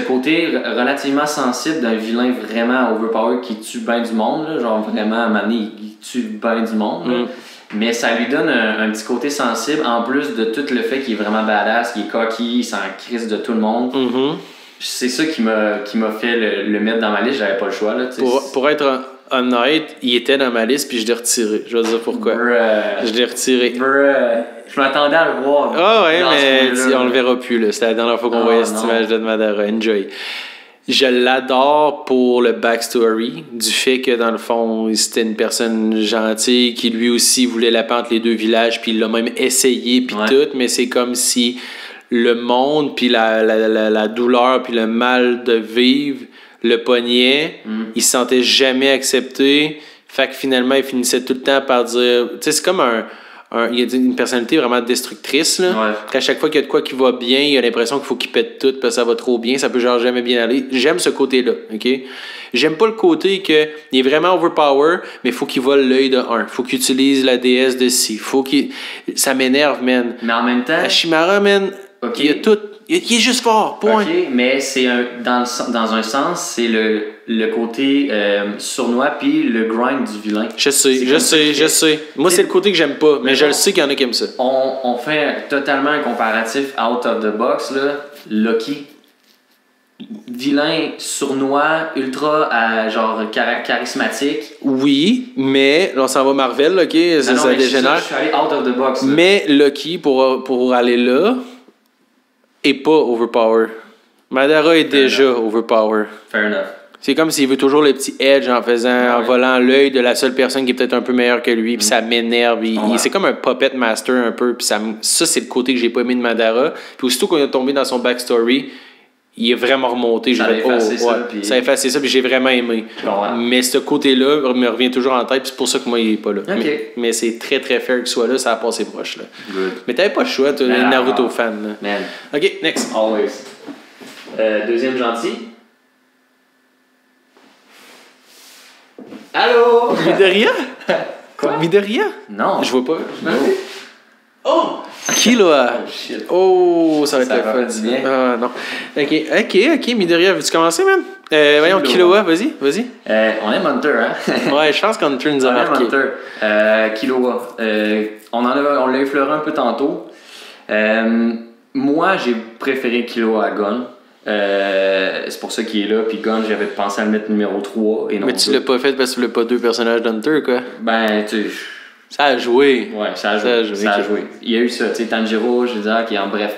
[SPEAKER 4] côté relativement sensible d'un vilain vraiment overpower qui tue bien du monde, là, genre vraiment, à un moment donné, il tue bien du monde, là. Mais ça lui donne un petit côté sensible, en plus de tout le fait qu'il est vraiment badass, qu'il est cocky, il s'en crisse de tout le monde. C'est ça qui m'a fait le mettre dans ma liste, j'avais pas le choix. Là,
[SPEAKER 3] pour être honnête, il était dans ma liste puis je l'ai retiré. Je vais dire pourquoi. Je l'ai retiré.
[SPEAKER 4] Je m'attendais à le voir.
[SPEAKER 3] Ah ouais, mais on le verra plus. Là. C'était la dernière fois qu'on voyait cette image de Madara. Enjoy. Je l'adore pour le backstory, du fait que dans le fond, c'était une personne gentille qui lui aussi voulait la paix entre les 2 villages, puis il l'a même essayé, puis tout, mais c'est comme si le monde, puis la douleur, puis le mal de vivre le pognait, il se sentait jamais accepté, fait que finalement, il finissait tout le temps par dire... Tu sais, c'est comme il y a une personnalité vraiment destructrice, là. Qu'à chaque fois qu'il y a de quoi qui va bien, il a l'impression qu'il faut qu'il pète tout parce que ça va trop bien, ça peut genre jamais bien aller. J'aime ce côté-là, ok? J'aime pas le côté qu'il est vraiment overpower, mais il faut qu'il vole l'œil de un. Faut qu'il utilise la déesse de ci. Ça m'énerve, man.
[SPEAKER 4] Mais en même temps...
[SPEAKER 3] Hashimara, man, il a tout... Il est juste fort, point.
[SPEAKER 4] Ok, mais c'est dans un sens, c'est le côté sournois puis le grind du vilain.
[SPEAKER 3] Je sais. Moi, c'est le côté que j'aime pas, mais je le sais qu'il y en a qui aiment ça.
[SPEAKER 4] On fait totalement un comparatif out of the box, là. Loki. Vilain, sournois, ultra genre charismatique.
[SPEAKER 3] Oui, mais là, on s'en va Marvel, ok? Ça dégénère.
[SPEAKER 4] Je suis allé out of the box. Là.
[SPEAKER 3] Mais Loki, pour aller là... est pas overpower. Madara est déjà overpower.
[SPEAKER 4] Fair enough.
[SPEAKER 3] C'est comme s'il veut toujours le petit edge en volant l'œil de la seule personne qui est peut-être un peu meilleure que lui, puis ça m'énerve. C'est comme un puppet master un peu, puis ça c'est le côté que j'ai pas aimé de Madara. Puis aussitôt qu'on est tombé dans son backstory, il est vraiment remonté. Ça a effacé ça, puis j'ai vraiment aimé. Mais ce côté-là me revient toujours en tête, puis c'est pour ça que moi, il est pas là.
[SPEAKER 4] Okay.
[SPEAKER 3] Mais c'est très très fair qu'il soit là, ça a passé proche. Là.
[SPEAKER 4] Good.
[SPEAKER 3] Mais t'avais pas le choix, t'es un Naruto fan. Là.
[SPEAKER 4] Man.
[SPEAKER 3] Ok, next.
[SPEAKER 4] Always. Deuxième gentil. Allô?
[SPEAKER 3] Midoriya?
[SPEAKER 4] Quoi?
[SPEAKER 3] Midoriya?
[SPEAKER 4] Non.
[SPEAKER 3] Je vois pas.
[SPEAKER 4] Oh!
[SPEAKER 3] Killua.
[SPEAKER 4] Oh, shit.
[SPEAKER 3] Oh, ça va être
[SPEAKER 4] Ça
[SPEAKER 3] le
[SPEAKER 4] va
[SPEAKER 3] fun.
[SPEAKER 4] bien.
[SPEAKER 3] Ah, non. Ok, Midoriya, veux-tu commencer, man? Voyons, Killua, vas-y.
[SPEAKER 4] On aime Hunter, hein?
[SPEAKER 3] Ouais, je pense qu'Hunter nous a
[SPEAKER 4] On aime
[SPEAKER 3] marqué.
[SPEAKER 4] Hunter. Killua. On l'a effleuré un peu tantôt. Moi, j'ai préféré Killua à Gon. C'est pour ça qu'il est là. Puis Gon, j'avais pensé à le mettre numéro 3. Et non
[SPEAKER 3] Mais tu
[SPEAKER 4] 2.
[SPEAKER 3] l'as pas fait parce que tu l'as pas deux personnages d'Hunter, quoi.
[SPEAKER 4] Ben, tu sais.
[SPEAKER 3] Ça a joué.
[SPEAKER 4] Ouais, ça a joué. Il y a eu ça, tu sais, Tanjiro, je veux dire, qui en bref.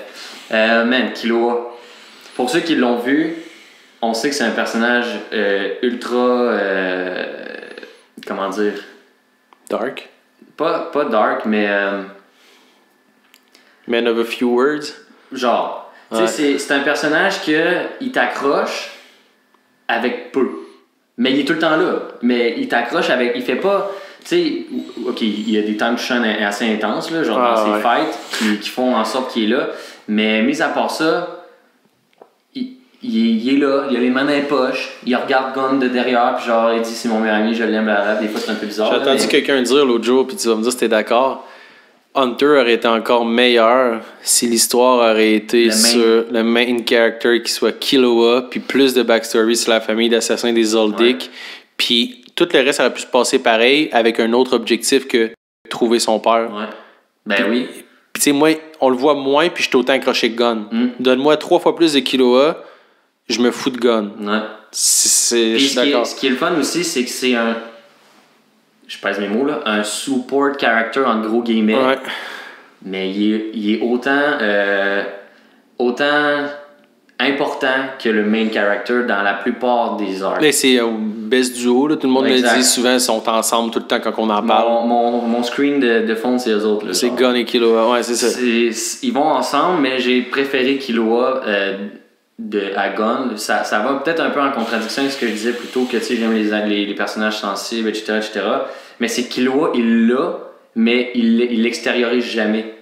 [SPEAKER 4] Man, Killua. Pour ceux qui l'ont vu, on sait que c'est un personnage ultra. Comment dire?
[SPEAKER 3] Dark.
[SPEAKER 4] Pas dark, mais.
[SPEAKER 3] Man of a few words.
[SPEAKER 4] Genre. Tu sais, c'est un personnage il t'accroche avec peu. Mais il est tout le temps là. Mais il t'accroche avec. Il fait pas. Tu sais, ok, il y a des time to assez intenses, là, genre dans ses fights, qui font en sorte qu'il est là. Mais mis à part ça, il est là, il a les mains dans les poches, il regarde Gon de derrière, puis genre, il dit c'est mon meilleur ami, je l'aime, blablabla. Des fois, c'est un peu bizarre.
[SPEAKER 3] J'ai entendu quelqu'un dire l'autre jour, puis tu vas me dire si t'es d'accord. Hunter aurait été encore meilleur si l'histoire aurait été sur le main character qui soit Killua, puis plus de backstory sur la famille d'assassins des Zoldyck, puis tout le reste aurait pu se passer pareil avec un autre objectif que trouver son père.
[SPEAKER 4] Ouais. Ben oui.
[SPEAKER 3] Puis tu sais, moi, on le voit moins, puis je suis autant accroché que Gon. Donne-moi 3 fois plus de Killua, je me fous de Gon.
[SPEAKER 4] Ouais.
[SPEAKER 3] Je suis d'accord.
[SPEAKER 4] Ce qui est le fun aussi, c'est que c'est un. Je pèse mes mots là. Un support character en gros guillemets.
[SPEAKER 3] Ouais.
[SPEAKER 4] Mais il est autant important que le main character dans la plupart des arcs.
[SPEAKER 3] Là, c'est un best duo, là. Tout le monde le dit souvent, ils sont ensemble tout le temps quand on en parle.
[SPEAKER 4] Mon screen de fond, c'est eux autres. Là,
[SPEAKER 3] c'est Gon et Killua, ouais, c'est ça.
[SPEAKER 4] Ils vont ensemble, mais j'ai préféré Killua à Gon. Ça va peut-être un peu en contradiction avec ce que je disais plus tôt, que j'aime les personnages sensibles, etc. Mais c'est Killua, il l'a, mais il l'extériorise jamais.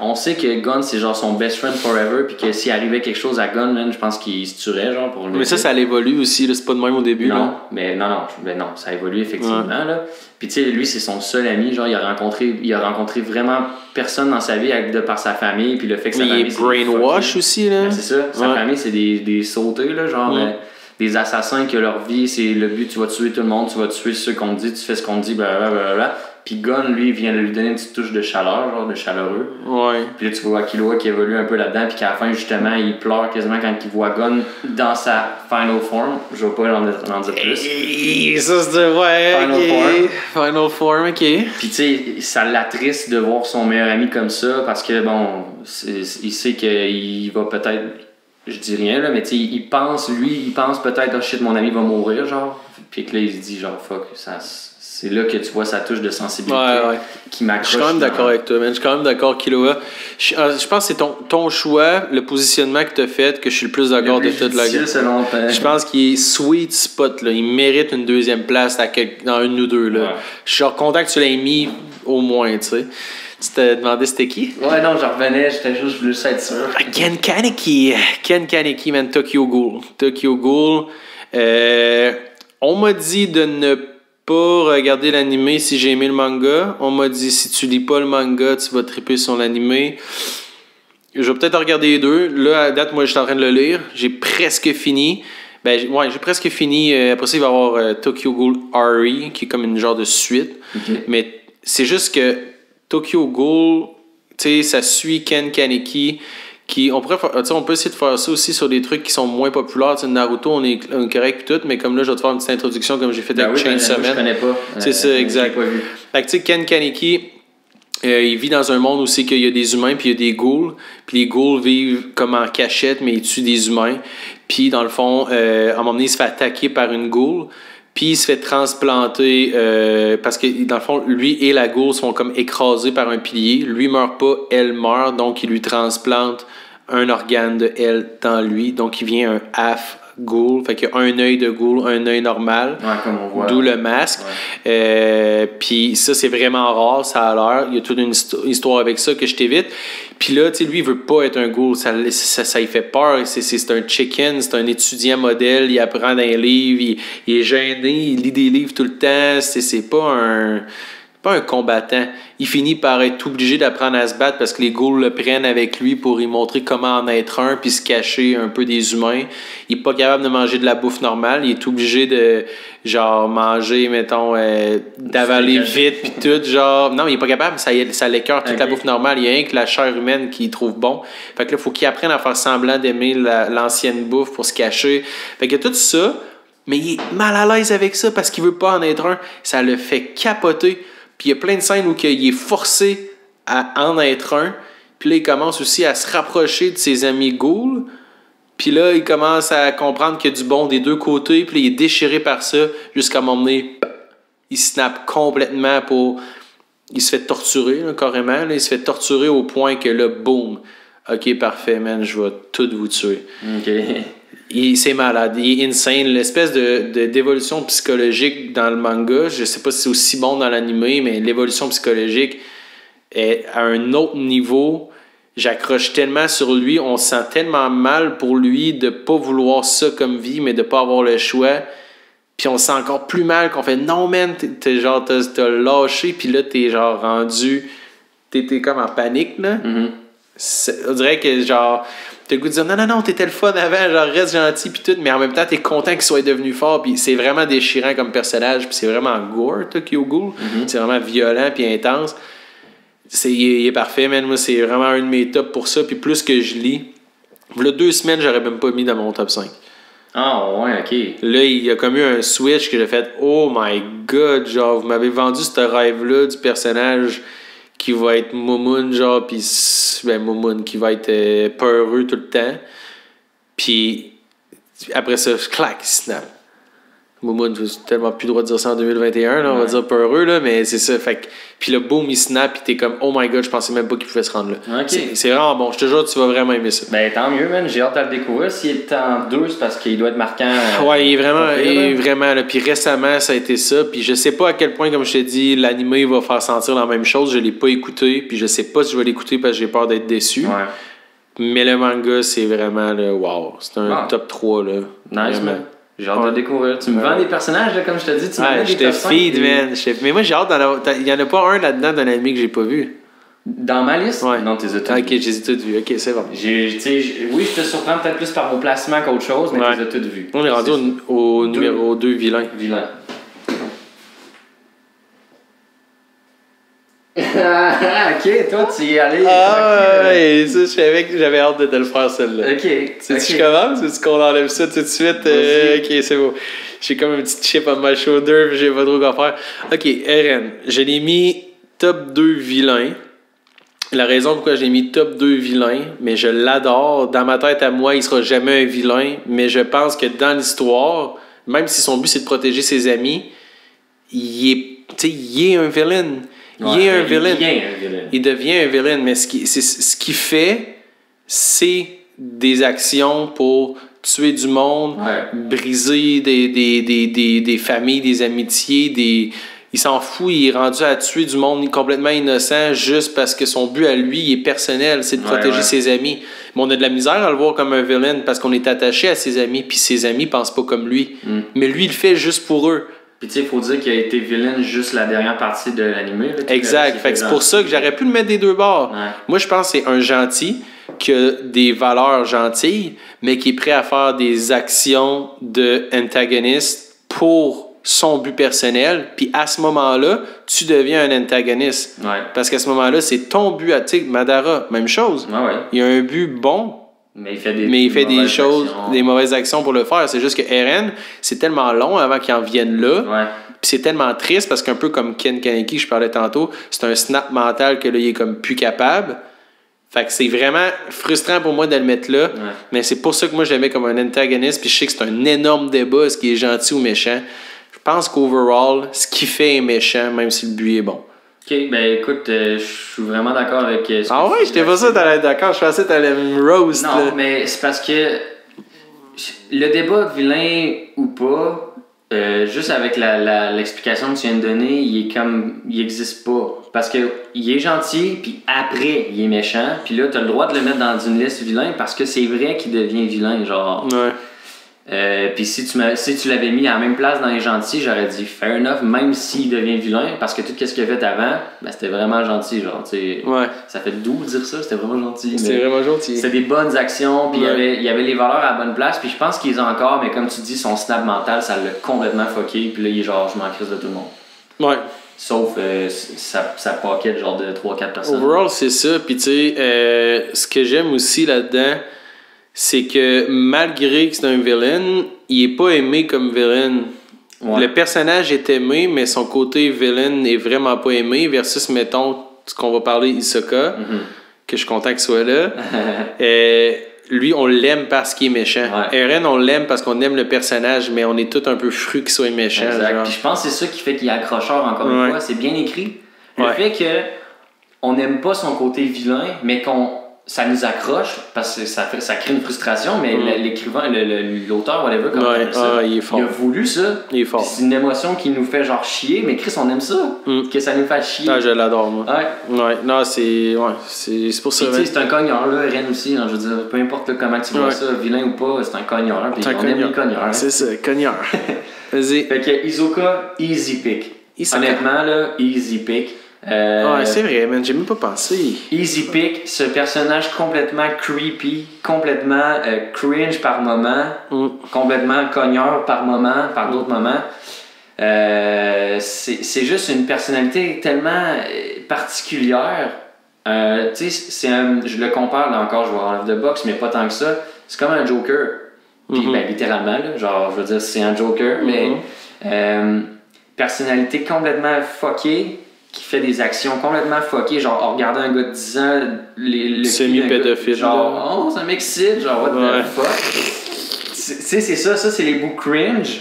[SPEAKER 4] On sait que Gon, c'est genre son best friend forever, puis que s'il arrivait quelque chose à Gon, man, je pense qu'il se tuerait, genre, pour le.
[SPEAKER 3] Mais ça l'évolue aussi, là, c'est pas de même au début.
[SPEAKER 4] Non,
[SPEAKER 3] là.
[SPEAKER 4] mais non, ça évolue effectivement, là. Puis tu sais, lui, c'est son seul ami, genre, il a rencontré vraiment personne dans sa vie de par sa famille, puis le fait que sa famille.
[SPEAKER 3] Il est brainwash aussi, là.
[SPEAKER 4] Ben, c'est ça, sa famille, c'est des sautés, là, genre. Des assassins que leur vie, c'est le but, tu vas tuer tout le monde, tu vas tuer ceux qu'on te dit, tu fais ce qu'on te dit, blablabla. Puis Gon, lui, vient lui donner une petite touche de chaleur, genre de chaleureux.
[SPEAKER 3] Ouais.
[SPEAKER 4] Puis là, tu vois Killua qui évolue un peu là-dedans, puis qu'à la fin, justement, il pleure quasiment quand il voit Gon dans sa final form. Je vais pas en dire plus.
[SPEAKER 3] Ça, c'est Final form, ok.
[SPEAKER 4] Puis tu sais, ça l'attriste de voir son meilleur ami comme ça, parce que, bon, il sait qu'il va peut-être. Je dis rien, là, mais tu sais, il pense peut-être, oh shit, mon ami va mourir, genre. Puis que là, il se dit, genre, fuck, c'est là que tu vois sa touche de sensibilité qui m'accroche.
[SPEAKER 3] Je suis quand même d'accord avec toi, man. Je suis quand même d'accord, Killua. Je pense que c'est ton choix, le positionnement que tu as fait, que je suis le plus d'accord de toute la gamme. Je pense qu'il est sweet spot, là. Il mérite une deuxième place dans une ou deux, là. Je suis genre content que tu l'aies mis au moins, tu sais. Tu t'es demandé c'était qui?
[SPEAKER 4] Ouais, non, j'en revenais, je voulais juste être sûr.
[SPEAKER 3] Ken Kaneki, man, Tokyo Ghoul. On m'a dit de ne pas regarder l'animé si j'ai aimé le manga. On m'a dit si tu lis pas le manga, tu vas triper sur l'animé. Je vais peut-être regarder les deux. Là, à date, moi, je suis en train de le lire. J'ai presque fini. J'ai presque fini. Après ça, il va y avoir Tokyo Ghoul RE, qui est comme une genre de suite.
[SPEAKER 4] Okay.
[SPEAKER 3] Mais c'est juste que Tokyo Ghoul, tu sais, ça suit Ken Kaneki. On peut essayer de faire ça aussi sur des trucs qui sont moins populaires. T'sais, Naruto, on est correct et tout, mais comme là, je vais te faire une petite introduction comme j'ai fait avec Chainsaw Man.
[SPEAKER 4] Je connais pas.
[SPEAKER 3] C'est ça, exact. Fait que tu sais, Ken Kaneki, il vit dans un monde où c'est qu'il y a des humains puis il y a des ghouls. Puis les ghouls vivent comme en cachette, mais ils tuent des humains. Puis dans le fond, à un moment donné, il se fait attaquer par une ghoul. Puis il se fait transplanter parce que dans le fond, lui et la ghoul sont comme écrasés par un pilier. Lui meurt pas, elle meurt, donc il lui transplante un organe de elle dans lui. Donc il vient un half ghoul. Fait qu'il y a un œil de ghoul, un œil normal.
[SPEAKER 4] Ouais, comme on voit.
[SPEAKER 3] D'où le masque.
[SPEAKER 4] Ouais.
[SPEAKER 3] Puis ça, c'est vraiment rare, ça a l'air. Il y a toute une histoire avec ça que je t'évite. Puis là, tu sais, lui, il veut pas être un ghoul. Ça lui fait peur. C'est un chicken, c'est un étudiant modèle. Il apprend dans les livres. Il est gêné. Il lit des livres tout le temps. C'est pas un... pas un combattant. Il finit par être obligé d'apprendre à se battre parce que les ghouls le prennent avec lui pour lui montrer comment en être un puis se cacher un peu des humains. Il est pas capable de manger de la bouffe normale. Il est obligé de, genre, manger, mettons, d'avaler vite puis tout, genre... Non, il est pas capable. Ça l'écœure toute la bouffe normale. Il y a rien que la chair humaine qu'il trouve bon. Fait que là, faut qu'il apprenne à faire semblant d'aimer l'ancienne bouffe pour se cacher. Fait que tout ça, mais il est mal à l'aise avec ça parce qu'il veut pas en être un. Ça le fait capoter. Puis il y a plein de scènes où il est forcé à en être un. Puis là, il commence aussi à se rapprocher de ses amis ghouls. Puis là, il commence à comprendre qu'il y a du bon des deux côtés. Puis là, il est déchiré par ça jusqu'à un moment donné, il snap complètement pour... Il se fait torturer, là, carrément. Là. Il se fait torturer au point que là, boum. OK, parfait, man, je vais tout vous tuer.
[SPEAKER 4] OK.
[SPEAKER 3] C'est malade, il est insane. L'espèce d'évolution psychologique dans le manga, je sais pas si c'est aussi bon dans l'anime, mais l'évolution psychologique est à un autre niveau. J'accroche tellement sur lui, on se sent tellement mal pour lui de pas vouloir ça comme vie, mais de pas avoir le choix. Puis on se sent encore plus mal qu'on fait non, man, t'as lâché, puis là, t'es genre rendu. T'es comme en panique, là. On dirait que genre. T'as le goût de dire non, t'étais le fun avant, genre reste gentil pis tout, mais en même temps t'es content qu'il soit devenu fort, pis c'est vraiment déchirant comme personnage, pis c'est vraiment gore, Tokyo Ghoul. C'est vraiment violent pis intense. Il est parfait, man. Moi, c'est vraiment un de mes tops pour ça, pis plus que je lis. Là, 2 semaines, j'aurais même pas mis dans mon top 5.
[SPEAKER 4] Ah, ouais, ok.
[SPEAKER 3] Là, il y a comme eu un switch que j'ai fait oh my god, genre, vous m'avez vendu ce rêve-là du personnage qui va être Momoun, genre, pis Momoun qui va être peureux tout le temps. Puis après ça, clac, snap. Momoun, j'ai tellement plus le droit de dire ça en 2021, là, on va dire peureux, là, mais c'est ça. Fait que, puis le boom, il snap, pis t'es comme, oh my god, je pensais même pas qu'il pouvait se rendre là.
[SPEAKER 4] Okay.
[SPEAKER 3] C'est vraiment bon, je te jure, tu vas vraiment aimer ça.
[SPEAKER 4] Ben tant mieux, man, j'ai hâte de le découvrir. S'il est en 2, c'est parce qu'il doit être marquant.
[SPEAKER 3] Ouais, il est vraiment, là. Puis récemment, ça a été ça. Puis je sais pas à quel point, comme je t'ai dit, l'anime va faire sentir la même chose. Je l'ai pas écouté, puis je sais pas si je vais l'écouter parce que j'ai peur d'être déçu.
[SPEAKER 4] Ouais.
[SPEAKER 3] Mais le manga, c'est vraiment le wow. C'est un top 3, là.
[SPEAKER 4] Nice, man. J'ai hâte de le découvrir. Tu me vends des personnages, là, comme je te dis. Tu me vends des personnages.
[SPEAKER 3] Je te feed, man. Mais moi, j'ai hâte d'en avoir. Il y en a pas un là-dedans d'un anime que j'ai pas vu.
[SPEAKER 4] Dans ma liste?
[SPEAKER 3] Ouais.
[SPEAKER 4] Non, t'es toutes
[SPEAKER 3] vues. Ok, j'ai toutes vues. Ok, c'est bon.
[SPEAKER 4] Oui, je te surprends peut-être plus par mon placement qu'autre chose, mais t'es toutes vues.
[SPEAKER 3] On est rendu au numéro 2, vilain.
[SPEAKER 4] Ok, toi, tu y es allé.
[SPEAKER 3] Ouais, ça, je savais que j'avais hâte de te le faire, celle-là.
[SPEAKER 4] Ok.
[SPEAKER 3] Tu commences ou tu qu'on enlève ça tout de suite? Ok, c'est beau. J'ai comme un petit chip on my shoulder, j'ai pas trop quoi faire. Ok, Eren, je l'ai mis top 2 vilain. La raison pourquoi j'ai mis top 2 vilain, mais je l'adore. Dans ma tête à moi, il sera jamais un vilain, mais je pense que dans l'histoire, même si son but c'est de protéger ses amis, il est un villain. Il devient un villain, mais ce qu'il fait, c'est des actions pour tuer du monde, briser des familles, des amitiés, il s'en fout, il est rendu à tuer du monde complètement innocent juste parce que son but à lui il est personnel, c'est de protéger ses amis. Mais on a de la misère à le voir comme un villain parce qu'on est attaché à ses amis, puis ses amis pensent pas comme lui. Mais lui, il le fait juste pour eux.
[SPEAKER 4] Puis tu sais, il faut dire qu'il a été villain juste la dernière partie de l'anime.
[SPEAKER 3] Exact. Fait que c'est pour ça que j'aurais pu le mettre des deux bords. Ouais. Moi, je pense que c'est un gentil qui a des valeurs gentilles, mais qui est prêt à faire des actions de antagoniste pour son but personnel. Puis à ce moment-là, tu deviens un antagoniste.
[SPEAKER 4] Ouais.
[SPEAKER 3] Parce qu'à ce moment-là, c'est ton but. Tu sais, Madara, même chose.
[SPEAKER 4] Ouais.
[SPEAKER 3] Il a un but bon.
[SPEAKER 4] Mais il fait des
[SPEAKER 3] choses, des mauvaises actions pour le faire. C'est juste que Eren, c'est tellement long avant qu'il en vienne là.
[SPEAKER 4] Ouais.
[SPEAKER 3] Puis c'est tellement triste parce qu'un peu comme Ken Kaneki, je parlais tantôt, c'est un snap mental que là, il est comme plus capable. Fait que c'est vraiment frustrant pour moi de le mettre là.
[SPEAKER 4] Ouais.
[SPEAKER 3] Mais c'est pour ça que moi, je l'aimais comme un antagoniste. Puis je sais que c'est un énorme débat, est-ce qu'il est gentil ou méchant. Je pense qu'overall, ce qu'il fait est méchant, même si le but est bon.
[SPEAKER 4] Ok, ben écoute, je suis vraiment d'accord avec ce
[SPEAKER 3] Ah ouais, j'étais pas sûr que t'allais être d'accord, je pensais que t'allais me roast.
[SPEAKER 4] Non, là. Mais c'est parce que le débat vilain ou pas, juste avec l'explication que tu viens de donner, il existe pas. Parce que il est gentil, puis après, il est méchant, puis là, t'as le droit de le mettre dans une liste vilain parce que c'est vrai qu'il devient vilain, genre.
[SPEAKER 3] Ouais.
[SPEAKER 4] Puis si tu l'avais mis à la même place dans les gentils, j'aurais dit fair enough, même s'il devient vilain, parce que tout ce qu'il a fait avant, ben, c'était vraiment gentil, genre, tu sais.
[SPEAKER 3] Ouais.
[SPEAKER 4] Ça fait doux de dire ça, c'était vraiment gentil.
[SPEAKER 3] C'était vraiment gentil.
[SPEAKER 4] C'était des bonnes actions, puis il y avait les valeurs à la bonne place, puis je pense qu'ils ont encore, mais comme tu dis, son snap mental, ça l'a complètement fucké, puis là, il est genre, je m'en crisse de tout le monde.
[SPEAKER 3] Ouais.
[SPEAKER 4] Sauf sa pocket, genre de 3-4 personnes.
[SPEAKER 3] Overall, c'est ça, puis tu sais, ce que j'aime aussi là-dedans, c'est que malgré que c'est un villain, il est pas aimé comme villain. Ouais. Le personnage est aimé, mais son côté villain est vraiment pas aimé, versus, mettons, ce qu'on va parler, Hisoka, que je suis content qu'il soit là. Lui, on l'aime parce qu'il est méchant. Ouais. Eren, on l'aime parce qu'on aime le personnage, mais on est tous un peu fru qu'il soit méchant.
[SPEAKER 4] Exact. Puis je pense que c'est ça qui fait qu'il est accrocheur, encore une fois. C'est bien écrit. Le fait qu'on n'aime pas son côté vilain, mais ça nous accroche parce que ça crée une frustration, mais l'écrivain, l'auteur, whatever, comme ça,
[SPEAKER 3] il est fort.
[SPEAKER 4] Il a voulu ça.
[SPEAKER 3] Il est fort.
[SPEAKER 4] C'est une émotion qui nous fait genre chier, mais Chris, on aime ça. Que ça nous fait chier.
[SPEAKER 3] Ah, je l'adore, moi.
[SPEAKER 4] Ouais.
[SPEAKER 3] Non, c'est pour ça.
[SPEAKER 4] Tu sais, c'est un cogneur, là, Ren aussi. Hein, je veux dire, peu importe comment tu vois ça, vilain ou pas, c'est un cogneur. Puis on aime les cogneurs. Hein.
[SPEAKER 3] C'est ça, cogneur. Vas-y.
[SPEAKER 4] Fait que Hisoka, easy pick. Honnêtement, là, easy pick.
[SPEAKER 3] Ouais, c'est vrai, man, j'ai même pas pensé.
[SPEAKER 4] Easy pick, ce personnage complètement creepy, complètement cringe par moment, complètement cogneur par moment, par d'autres moments. C'est juste une personnalité tellement particulière. Tu sais, je le compare, là encore, je vais enlever de box, mais pas tant que ça. C'est comme un Joker. Puis, ben, littéralement, là, genre, je veux dire, c'est un Joker, mais personnalité complètement fuckée, qui fait des actions complètement fuckées, genre en regardant un gars de 10 ans, le
[SPEAKER 3] semi-pédophile.
[SPEAKER 4] Genre, oh, ça m'excite, genre, what the fuck. Tu sais, c'est ça, c'est les bouts cringe,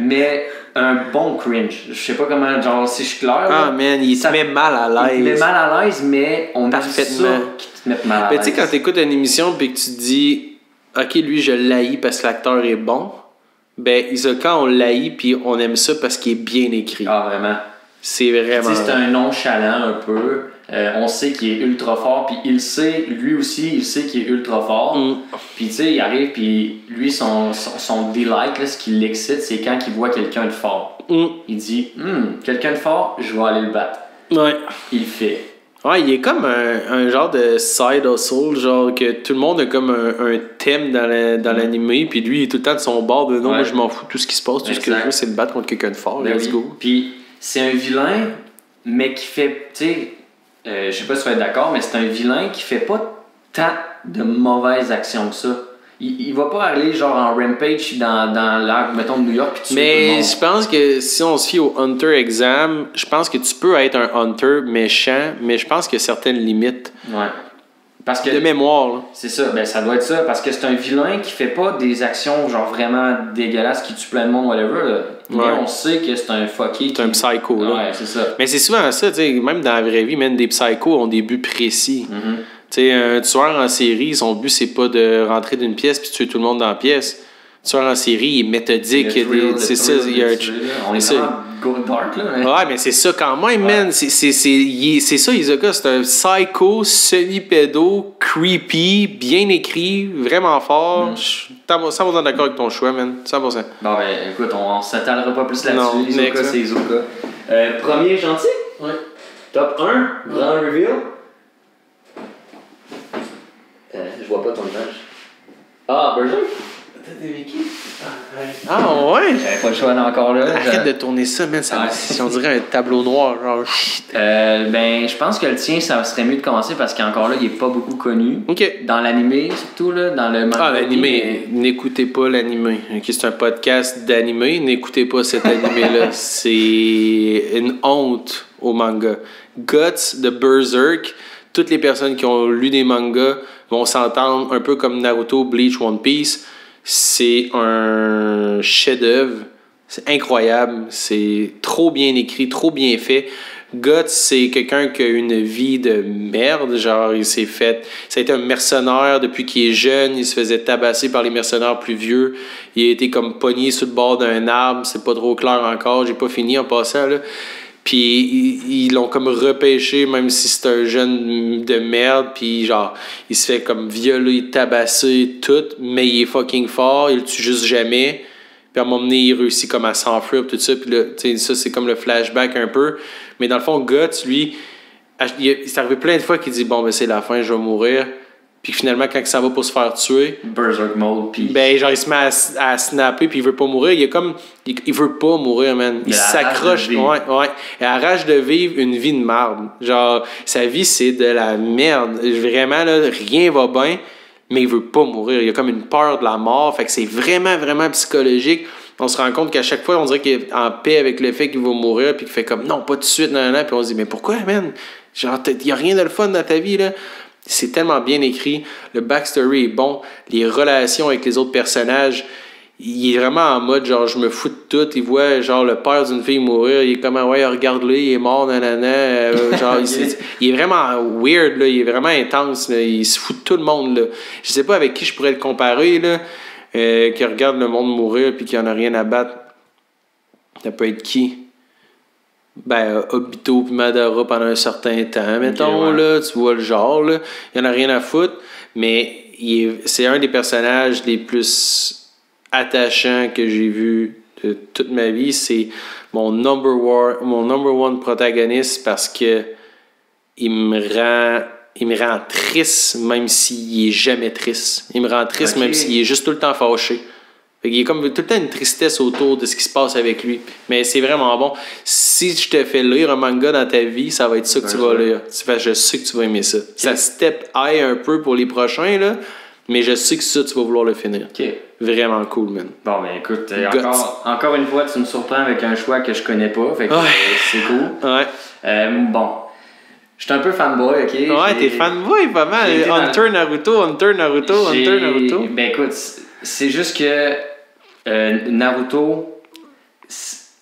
[SPEAKER 4] mais un bon cringe. Je sais pas comment, genre, si je suis clair.
[SPEAKER 3] Ah, man, il te met mal à l'aise.
[SPEAKER 4] Il te met mal à l'aise, mais on aime ça qui te met mal à l'aise.
[SPEAKER 3] Mais tu sais, quand t'écoutes une émission et que tu te dis, ok, lui, je l'haïs parce que l'acteur est bon, ben, quand on l'haït puis on aime ça parce qu'il est bien écrit.
[SPEAKER 4] Ah, vraiment.
[SPEAKER 3] C'est vraiment...
[SPEAKER 4] C'est un nonchalant un peu. On sait qu'il est ultra fort, puis il sait, lui aussi, il sait qu'il est ultra fort. Puis tu sais, il arrive, puis lui, son delight, là, ce qui l'excite, c'est quand il voit quelqu'un de fort. Il dit, quelqu'un de fort, je vais aller le battre.
[SPEAKER 3] Ouais.
[SPEAKER 4] Il le fait.
[SPEAKER 3] Ouais, il est comme un genre de side hustle, genre que tout le monde a comme un thème dans l'animé, puis lui, il est tout le temps de son bord de non, moi je m'en fous de tout ce qui se passe, tout ce que je veux, c'est me battre contre quelqu'un de fort, let's go.
[SPEAKER 4] Puis c'est un vilain, mais qui fait, tu sais, je sais pas si tu vas être d'accord, mais c'est un vilain qui fait pas tant de mauvaises actions que ça. Il va pas aller genre en rampage dans l'arc, mettons, de New York, puis tuer tout le monde.
[SPEAKER 3] Je pense que si on se fie au Hunter Exam, je pense que tu peux être un Hunter méchant, mais je pense qu'il y a certaines limites.
[SPEAKER 4] Ouais. Parce que,
[SPEAKER 3] de mémoire, là.
[SPEAKER 4] C'est ça, ben ça doit être ça, parce que c'est un vilain qui fait pas des actions genre vraiment dégueulasses, qui tue plein de monde, whatever. Là. Mais on sait que c'est un fucké.
[SPEAKER 3] C'est un psycho, là.
[SPEAKER 4] Ouais, c'est ça.
[SPEAKER 3] Mais c'est souvent ça, tu sais, même dans la vraie vie, même des psychos ont des buts précis. Tu sais, un tueur en série, son but, c'est pas de rentrer d'une pièce puis tuer tout le monde dans la pièce. Un tueur en série, il est méthodique. C'est ça, il y a
[SPEAKER 4] on est vraiment go dark, là. Mais...
[SPEAKER 3] Ouais, mais c'est ça quand même, man. C'est ça, Hisoka. C'est un psycho, semi-pédo, creepy, bien écrit, vraiment fort. Je suis 100% d'accord avec ton choix, man. 100%.
[SPEAKER 4] Bon, ben, écoute, on s'étalera pas plus là-dessus. Hisoka, c'est Hisoka. Premier gentil?
[SPEAKER 3] Ouais.
[SPEAKER 4] Top 1, grand reveal. Je vois pas ton image. Ah, Berger?
[SPEAKER 3] Ah ouais?
[SPEAKER 4] J'avais pas le choix encore là.
[SPEAKER 3] Arrête de tourner ça, man. On dirait un tableau noir. Genre.
[SPEAKER 4] Ben, je pense que le tien, ça serait mieux de commencer parce qu'encore là, il est pas beaucoup connu.
[SPEAKER 3] OK.
[SPEAKER 4] Dans l'animé, surtout, là, dans le manga.
[SPEAKER 3] Ah, l'animé. N'écoutez pas l'animé. Okay, c'est un podcast d'animé. N'écoutez pas cet animé-là. C'est une honte au manga. Guts de Berserk. Toutes les personnes qui ont lu des mangas vont s'entendre un peu comme Naruto, Bleach, One Piece. C'est un chef-d'œuvre. C'est incroyable. C'est trop bien écrit, trop bien fait. Guts, c'est quelqu'un qui a une vie de merde. Genre, ça a été un mercenaire depuis qu'il est jeune. Il se faisait tabasser par les mercenaires plus vieux. Il a été comme pogné sur le bord d'un arbre. C'est pas trop clair encore. J'ai pas fini en passant, là. Puis ils l'ont comme repêché, même si c'est un jeune de merde. Puis genre, il se fait comme violer, tabasser, tout. Mais il est fucking fort, il le tue juste jamais. Puis à un moment donné, il réussit comme à s'enfuir, tout ça. Puis là, tu sais, ça, c'est comme le flashback un peu. Mais dans le fond, Guts, lui, c'est arrivé plein de fois qu'il dit, bon, ben c'est la fin, je vais mourir. Puis finalement, quand il s'en va pour se faire tuer,
[SPEAKER 4] Berserk mode, puis
[SPEAKER 3] ben genre il se met à snapper, puis il veut pas mourir. Il est comme, il veut pas mourir, man. Il s'accroche, ouais. Il a la rage de vivre une vie de merde. Genre, sa vie, c'est de la merde. Vraiment, là, rien va bien, mais il veut pas mourir. Il a comme une peur de la mort, fait que c'est vraiment, vraiment psychologique. On se rend compte qu'à chaque fois, on dirait qu'il est en paix avec le fait qu'il va mourir, puis qu'il fait comme, non, pas tout de suite, non, puis on se dit, mais pourquoi, man? Genre, y a rien de le fun dans ta vie, là. C'est tellement bien écrit, le backstory est bon, les relations avec les autres personnages, il est vraiment en mode genre je me fous de tout, il voit genre le père d'une fille mourir, il est comme ouais regarde-le, il est mort, nanana, genre il est vraiment weird, là, il est vraiment intense, là, il se fout de tout le monde, là. Je sais pas avec qui je pourrais le comparer, là, qui regarde le monde mourir puis qui en a rien à battre. Ça peut être qui? Ben, Obito puis Madara pendant un certain temps, mettons, okay, ouais. Là, tu vois le genre, là. Il n'y en a rien à foutre, mais c'est un des personnages les plus attachants que j'ai vu de toute ma vie. C'est mon number one protagoniste parce que il me rend triste même s'il est jamais triste. Il me rend triste okay. Même s'il est juste tout le temps fâché. Il y a comme tout le temps une tristesse autour de ce qui se passe avec lui. Mais c'est vraiment bon. Si je te fais lire un manga dans ta vie, ça va être ça que tu vas lire. Je sais que tu vas aimer ça. Okay. Ça step high un peu pour les prochains, là, mais je sais que ça, tu vas vouloir le finir.
[SPEAKER 4] Okay.
[SPEAKER 3] Vraiment cool, man.
[SPEAKER 4] Bon, ben écoute, encore une fois, tu me surprends avec un choix que je connais pas. Fait que c'est cool.
[SPEAKER 3] Ouais.
[SPEAKER 4] Bon. Je suis un peu fanboy, ok?
[SPEAKER 3] Ouais, t'es fanboy pas mal. Hunter Naruto.
[SPEAKER 4] Ben écoute, c'est juste que Naruto,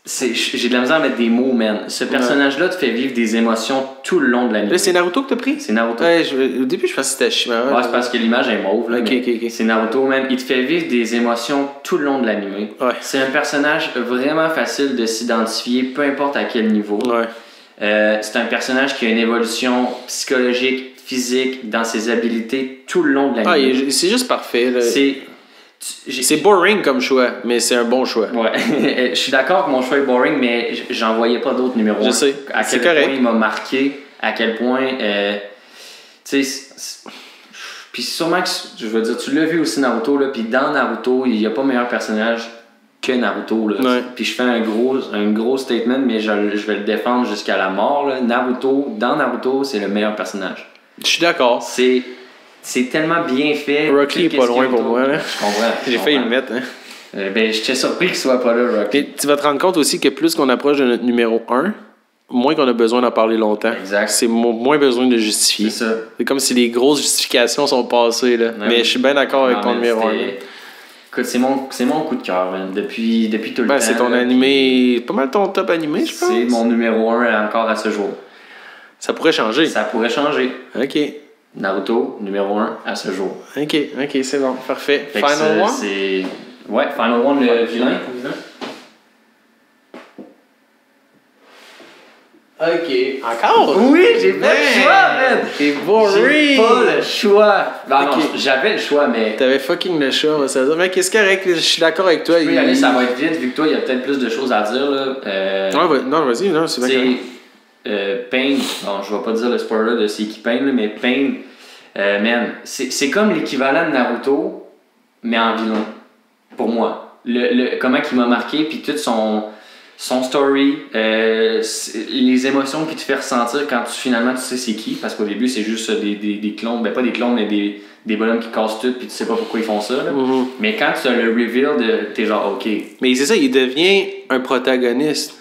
[SPEAKER 4] j'ai de la misère à mettre des mots, man. Ce personnage-là te fait vivre des émotions tout le long de l'anime.
[SPEAKER 3] Là, c'est Naruto que t'as pris?
[SPEAKER 4] C'est Naruto.
[SPEAKER 3] Ouais, au début, je pensais que c'était Shimara.
[SPEAKER 4] Ouais, c'est parce que l'image est mauve. Là,
[SPEAKER 3] okay.
[SPEAKER 4] C'est Naruto, man. Il te fait vivre des émotions tout le long de l'anime.
[SPEAKER 3] Ouais.
[SPEAKER 4] C'est un personnage vraiment facile de s'identifier, peu importe à quel niveau.
[SPEAKER 3] Ouais.
[SPEAKER 4] C'est un personnage qui a une évolution psychologique, physique, dans ses habiletés tout le long de l'anime.
[SPEAKER 3] Ah, c'est juste parfait. Là.
[SPEAKER 4] C'est
[SPEAKER 3] C'est boring comme choix, mais c'est un bon choix.
[SPEAKER 4] Ouais, je suis d'accord que mon choix est boring, mais j'en voyais pas d'autres numéros 1.
[SPEAKER 3] Je sais,
[SPEAKER 4] à quel point il m'a marqué, à quel point, tu sais, puis sûrement que, je veux dire, tu l'as vu aussi Naruto, là, puis dans Naruto, il y a pas meilleur personnage que Naruto, là.
[SPEAKER 3] Ouais.
[SPEAKER 4] Puis je fais un gros statement, mais je vais le défendre jusqu'à la mort, là. Dans Naruto, c'est le meilleur personnage.
[SPEAKER 3] Je suis d'accord.
[SPEAKER 4] C'est tellement bien fait.
[SPEAKER 3] Rocky est pas loin pour moi, là.
[SPEAKER 4] Je comprends.
[SPEAKER 3] J'ai failli le mettre, hein.
[SPEAKER 4] Ben, j'étais surpris qu'il soit pas là, Rocky.
[SPEAKER 3] Et tu vas te rendre compte aussi que plus qu'on approche de notre numéro 1, moins qu'on a besoin d'en parler longtemps.
[SPEAKER 4] Exact.
[SPEAKER 3] C'est moins besoin de justifier.
[SPEAKER 4] C'est ça.
[SPEAKER 3] C'est comme si les grosses justifications sont passées, là. Ouais. Mais je suis bien d'accord avec ton numéro 1.
[SPEAKER 4] Écoute, c'est mon coup de cœur, man. Depuis tout le temps.
[SPEAKER 3] C'est ton animé. Pas mal ton top animé, je pense.
[SPEAKER 4] C'est mon numéro 1 encore à ce jour.
[SPEAKER 3] Ça pourrait changer.
[SPEAKER 4] Ça pourrait changer.
[SPEAKER 3] OK.
[SPEAKER 4] Naruto, numéro 1 à ce jour.
[SPEAKER 3] OK, c'est bon. Parfait.
[SPEAKER 4] Fait
[SPEAKER 3] Final One?
[SPEAKER 4] Ouais, Final One, le vilain.
[SPEAKER 3] OK. Encore?
[SPEAKER 4] Oui, j'ai pas le choix, man!
[SPEAKER 3] C'est boring!
[SPEAKER 4] J'ai pas le choix! Non, j'avais le choix, mais...
[SPEAKER 3] T'avais fucking le choix, on va se dire. Mais qu'est-ce correct, je suis d'accord avec toi.
[SPEAKER 4] Tu peux y aller, ça va être vite, vu que toi, il y a peut-être plus de choses à dire, là.
[SPEAKER 3] Non, vas-y, non, c'est d'accord.
[SPEAKER 4] Pain, bon, je vais pas dire le spoiler de c'est qui Pain, là, mais Pain, man, c'est comme l'équivalent de Naruto, mais en vilain, pour moi. Comment il m'a marqué, puis tout son story, les émotions qu'il te fait ressentir quand finalement tu sais c'est qui, parce qu'au début c'est juste des clones, ben pas des clones, mais des bonhommes qui cassent tout, puis tu sais pas pourquoi ils font ça. Là. Mm-hmm. Mais quand tu as le reveal, t'es genre ok.
[SPEAKER 3] Mais c'est ça, il devient un protagoniste.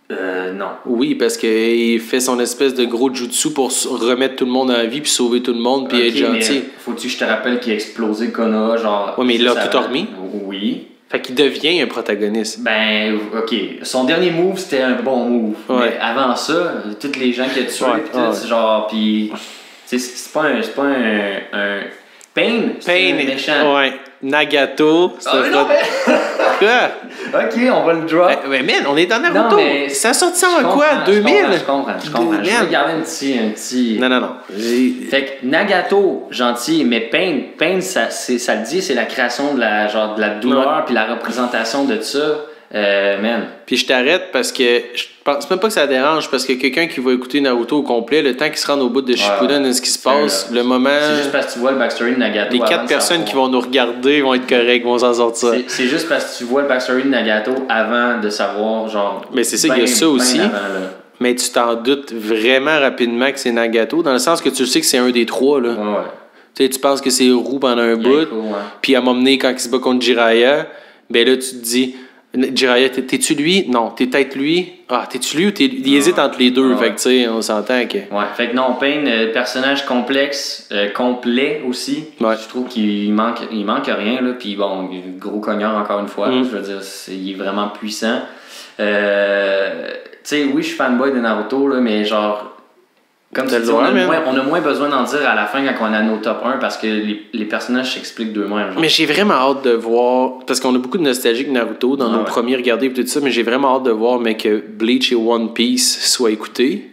[SPEAKER 4] Non.
[SPEAKER 3] Oui, parce qu'il fait son espèce de gros jutsu pour remettre tout le monde en vie puis sauver tout le monde puis être gentil.
[SPEAKER 4] Faut-tu que je te rappelle qu'il a explosé Konoha, genre...
[SPEAKER 3] Ouais, mais il l'a tout remis.
[SPEAKER 4] Oui.
[SPEAKER 3] Fait qu'il devient un protagoniste.
[SPEAKER 4] Ben, ok. Son dernier move, c'était un bon move. Ouais. Mais avant ça, tous les gens qui a tué pis tout, genre, pis... C'est pas un Pain, c'est un méchant.
[SPEAKER 3] Ouais. Nagato,
[SPEAKER 4] non, mais...
[SPEAKER 3] Quoi?
[SPEAKER 4] Ok, on va le drop.
[SPEAKER 3] Mais man, on est dans Naruto.
[SPEAKER 4] Mais
[SPEAKER 3] ça a sorti en quoi? 2000?
[SPEAKER 4] Je comprends. Je vais garder un petit...
[SPEAKER 3] Non.
[SPEAKER 4] Fait que Nagato, gentil, mais Pain, ça le dit, c'est la création de la douleur puis la représentation de ça. Man.
[SPEAKER 3] Puis je t'arrête parce que je pense même pas que ça dérange parce que quelqu'un qui va écouter Naruto au complet, le temps qu'il se rende au bout de Shippuden de ce qui se passe, le moment...
[SPEAKER 4] C'est juste parce que tu vois le backstory de Nagato.
[SPEAKER 3] Les 4 personnes qui vont nous regarder vont être correctes, vont s'en sortir.
[SPEAKER 4] C'est juste parce que tu vois le backstory de Nagato avant de savoir, genre...
[SPEAKER 3] Mais c'est ça, il y a ça aussi. Mais tu t'en doutes vraiment rapidement que c'est Nagato, dans le sens que tu sais que c'est un des 3, là.
[SPEAKER 4] Ouais.
[SPEAKER 3] Tu sais, tu penses que c'est Roux pendant un bout, puis à m'emmener quand il se bat contre Jiraiya, ben là, tu te dis... Jiraiya, t'es-tu lui? Non, t'es peut-être lui. Ah, t'es-tu lui ou t'es... Il hésite entre les deux, fait que tu sais, on s'entend que...
[SPEAKER 4] Ouais, fait que non, Pain, personnage complexe, complet aussi.
[SPEAKER 3] Ouais.
[SPEAKER 4] Je trouve qu'il manque rien, là, puis bon, gros cognard encore une fois, je veux dire, il est vraiment puissant. Tu sais, oui, je suis fanboy de Naruto, là, mais genre... Comme tu dis, on a moins besoin d'en dire à la fin quand on a nos top 1 parce que les personnages s'expliquent d'eux-mêmes.
[SPEAKER 3] Mais j'ai vraiment hâte de voir, parce qu'on a beaucoup de nostalgie de Naruto dans nos premiers regardés et tout ça, mais j'ai vraiment hâte de voir que Bleach et One Piece soient écoutés.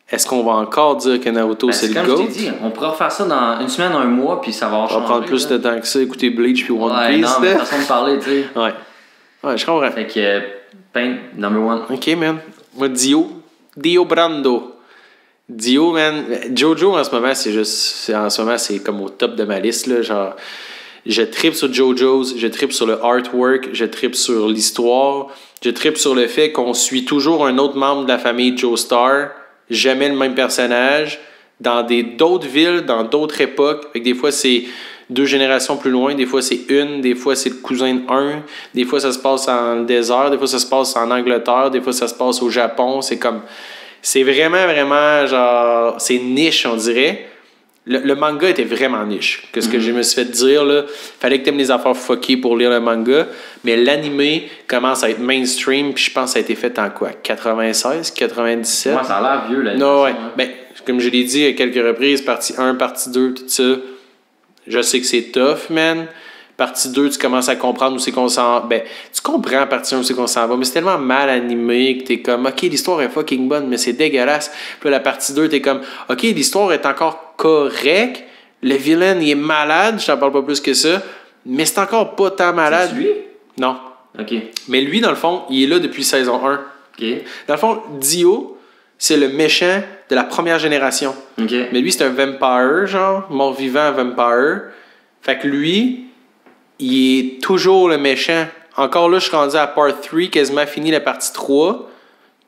[SPEAKER 3] Est-ce qu'on va encore dire que Naruto c'est le GOAT?
[SPEAKER 4] Comme je t'ai dit, on pourra refaire ça dans une semaine, un mois, puis ça va changer.
[SPEAKER 3] On va prendre plus de temps que ça, écouter Bleach puis One Piece.
[SPEAKER 4] Non, mais façon de parler, tu sais.
[SPEAKER 3] Ouais, je comprends.
[SPEAKER 4] Fait que, Pain, number 1.
[SPEAKER 3] Ok, man. Moi, Dio Brando. Dio, man, Jojo en ce moment, c'est comme au top de ma liste, là, genre, je trippe sur JoJo's, je trippe sur le artwork, je trippe sur l'histoire, je trippe sur le fait qu'on suit toujours un autre membre de la famille Joestar, jamais le même personnage, dans d'autres villes, dans d'autres époques, fait que des fois c'est 2 générations plus loin, des fois c'est des fois c'est le cousin de des fois ça se passe en désert, des fois ça se passe en Angleterre, des fois ça se passe au Japon, c'est vraiment, genre, c'est niche, on dirait. Le manga était vraiment niche. Qu'est-ce que je me suis fait dire, là? Fallait que t'aimes les affaires fuckées pour lire le manga. Mais l'animé commence à être mainstream, puis je pense que ça a été fait en quoi? 96, 97?
[SPEAKER 4] Ouais, ça a l'air vieux, là.
[SPEAKER 3] Non, ouais. Ben, comme je l'ai dit à quelques reprises, partie 1, partie 2, tout ça, je sais que c'est tough, man. Partie 2, tu commences à comprendre où c'est qu'on s'en... Ben, tu comprends partie 1 où c'est qu'on s'en va, mais c'est tellement mal animé que t'es comme, OK, l'histoire est fucking bonne, mais c'est dégueulasse. Puis là, la partie 2, t'es comme, OK, l'histoire est encore correcte, le vilain, il est malade, je t'en parle pas plus que ça, mais c'est encore pas tant malade.
[SPEAKER 4] C'est lui?
[SPEAKER 3] Non.
[SPEAKER 4] OK.
[SPEAKER 3] Mais lui, dans le fond, il est là depuis saison 1.
[SPEAKER 4] OK.
[SPEAKER 3] Dans le fond, Dio, c'est le méchant de la première génération.
[SPEAKER 4] OK.
[SPEAKER 3] Mais lui, c'est un vampire, genre, mort-vivant vampire. Fait que lui... il est toujours le méchant. Encore là, je suis rendu à part 3, quasiment fini la partie 3.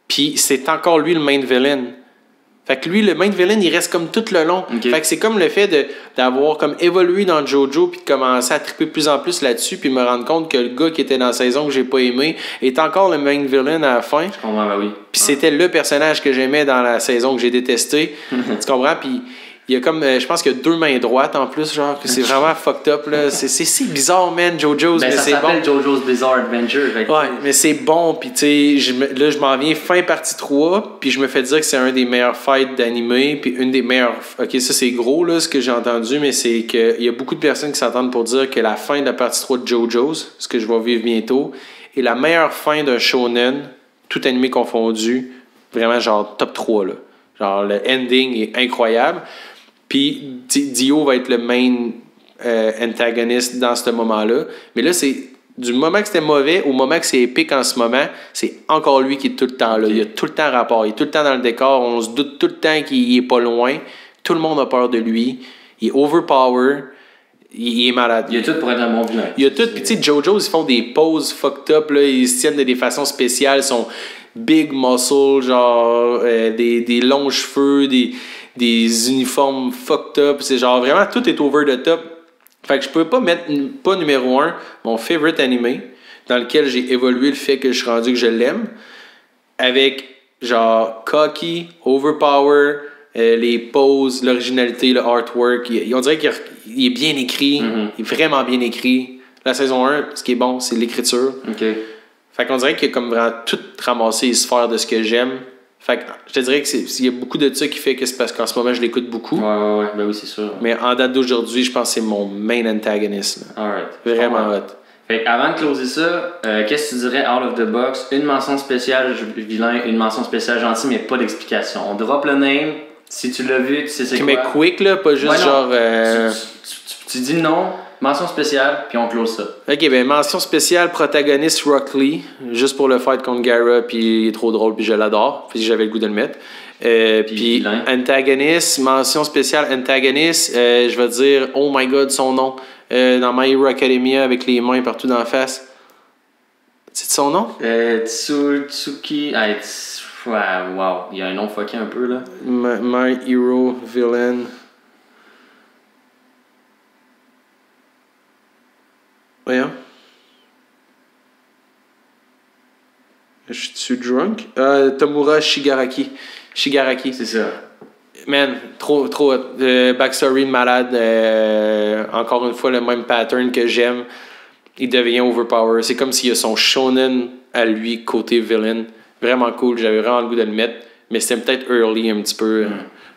[SPEAKER 3] Puis c'est encore lui le main villain. Fait que lui, le main villain, il reste comme tout le long.
[SPEAKER 4] Okay.
[SPEAKER 3] Fait que c'est comme le fait d'avoir comme évolué dans Jojo puis de commencer à triper de plus en plus là-dessus puis me rendre compte que le gars qui était dans la saison que j'ai pas aimé est encore le main villain à la fin.
[SPEAKER 4] Je comprends, ben oui.
[SPEAKER 3] Puis c'était le personnage que j'aimais dans la saison que j'ai détesté. Tu comprends? Puis il y a comme, je pense qu'il y a 2 mains droites en plus, genre, que c'est vraiment fucked up, là. C'est bizarre, man, JoJo's, mais c'est bon.
[SPEAKER 4] Ça s'appelle JoJo's Bizarre Adventure.
[SPEAKER 3] Ouais, mais c'est bon, pis tu sais, là, je m'en viens fin partie 3, puis je me fais dire que c'est un des meilleurs fights d'animé, puis une des meilleures... Ok, ça c'est gros, là, ce que j'ai entendu, mais c'est qu'il y a beaucoup de personnes qui s'entendent pour dire que la fin de la partie 3 de JoJo's, ce que je vais vivre bientôt, est la meilleure fin d'un shonen, tout animé confondu, vraiment genre top 3, là. Genre, le ending est incroyable. Puis Dio va être le main antagoniste dans ce moment-là. Mais là, c'est du moment que c'était mauvais au moment que c'est épique en ce moment, c'est encore lui qui est tout le temps là. Okay. Il a tout le temps rapport. Il est tout le temps dans le décor. On se doute tout le temps qu'il est pas loin. Tout le monde a peur de lui. Il est overpower. Il est malade.
[SPEAKER 4] Il y a tout pour être un bon vilain.
[SPEAKER 3] Il y a tout. Puis tu sais, JoJo's, ils font des poses fucked up. Là. Ils se tiennent de des façons spéciales. Ils sont big muscle, genre des longs cheveux, des uniformes fucked up. C'est genre vraiment tout est over the top. Fait que je peux pas mettre pas numéro 1 mon favorite animé dans lequel j'ai évolué le fait que je suis rendu que je l'aime avec genre cocky, overpower, les poses, l'originalité, le artwork. On dirait qu'il est bien écrit, il est vraiment bien écrit. La saison 1, ce qui est bon, c'est l'écriture.
[SPEAKER 4] Okay.
[SPEAKER 3] Fait qu'on dirait qu'il a comme vraiment tout ramassé les sphères de ce que j'aime. Fait que je te dirais qu'il y a beaucoup de ça qui fait que c'est parce qu'en ce moment je l'écoute beaucoup.
[SPEAKER 4] Ouais, ben oui, c'est sûr.
[SPEAKER 3] Mais en date d'aujourd'hui, je pense que c'est mon main antagoniste.
[SPEAKER 4] Alright.
[SPEAKER 3] Vraiment hot.
[SPEAKER 4] Fait qu'avant de closer ça, qu'est-ce que tu dirais out of the box? Une mention spéciale vilain, une mention spéciale gentil, mais pas d'explication. On drop le name, si tu l'as vu, tu sais c'est quoi.
[SPEAKER 3] Mais quick là, pas juste genre...
[SPEAKER 4] Tu dis non, mention spéciale, puis on close ça.
[SPEAKER 3] Ok, ben mention spéciale, protagoniste Rock Lee, juste pour le fight contre Gara, puis il est trop drôle, puis je l'adore, puis j'avais le goût de le mettre. Puis antagoniste, mention spéciale antagoniste, je vais dire, oh my god, son nom, dans My Hero Academia avec les mains partout dans la face. C'est son nom?
[SPEAKER 4] Tsuki. Wow, il y a un nom fucké un peu là.
[SPEAKER 3] My Hero Villain. Voyons. Je suis drunk. Tomura Shigaraki.
[SPEAKER 4] C'est ça.
[SPEAKER 3] Man, trop backstory malade. Encore une fois, le même pattern que j'aime. Il devient overpower. C'est comme s'il y a son shonen à lui, côté villain. Vraiment cool. J'avais vraiment le goût de le mettre. Mais c'était peut-être early un petit peu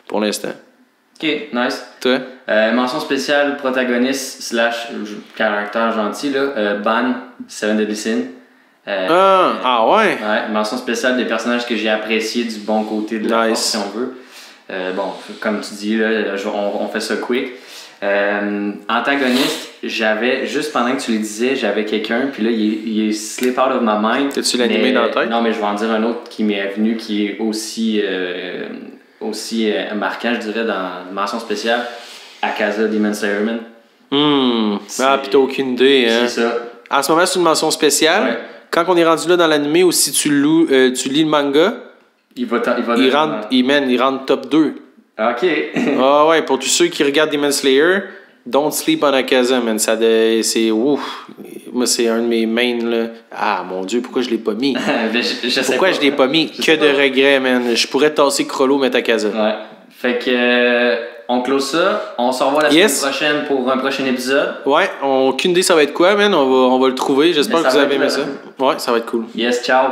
[SPEAKER 3] pour l'instant.
[SPEAKER 4] Ok, nice.
[SPEAKER 3] Toi?
[SPEAKER 4] Mention spéciale, protagoniste / caractère gentil, là, Ban, Seven Deadly Sins.
[SPEAKER 3] Ouais?
[SPEAKER 4] Ouais, mention spéciale des personnages que j'ai appréciés du bon côté de la force, si on veut. Bon, comme tu dis, là, on fait ça quick. Antagoniste, j'avais, juste pendant que tu les disais, j'avais quelqu'un, puis là, il est slip out of my mind.
[SPEAKER 3] T'as-tu l'animé dans la tête?
[SPEAKER 4] Non, mais je vais en dire un autre qui m'est venu, qui est aussi marquant, je dirais, dans mention spéciale, Akaza Demon Slayer Man.
[SPEAKER 3] Puis t'as aucune idée, hein?
[SPEAKER 4] C'est ça.
[SPEAKER 3] En ce moment, c'est une mention spéciale. Ouais. Quand on est rendu là dans l'animé, ou si tu lis le manga, il rentre top 2.
[SPEAKER 4] Ok.
[SPEAKER 3] Ouais, pour tous ceux qui regardent Demon Slayer, Don't Sleep on Akaza, man. C'est ouf. Moi, c'est un de mes mains, là. Ah, mon Dieu, pourquoi je l'ai pas mis? Pourquoi je l'ai pas mis? Que de regrets, man. Je pourrais tasser Crollo, mettre Akaza.
[SPEAKER 4] Ouais. Fait que, on close ça. On se revoit la semaine prochaine pour un prochain épisode.
[SPEAKER 3] Ouais, aucune idée ça va être quoi, man. On va le trouver. J'espère que vous avez aimé ça. Ouais, ça va être cool.
[SPEAKER 4] Yes, ciao.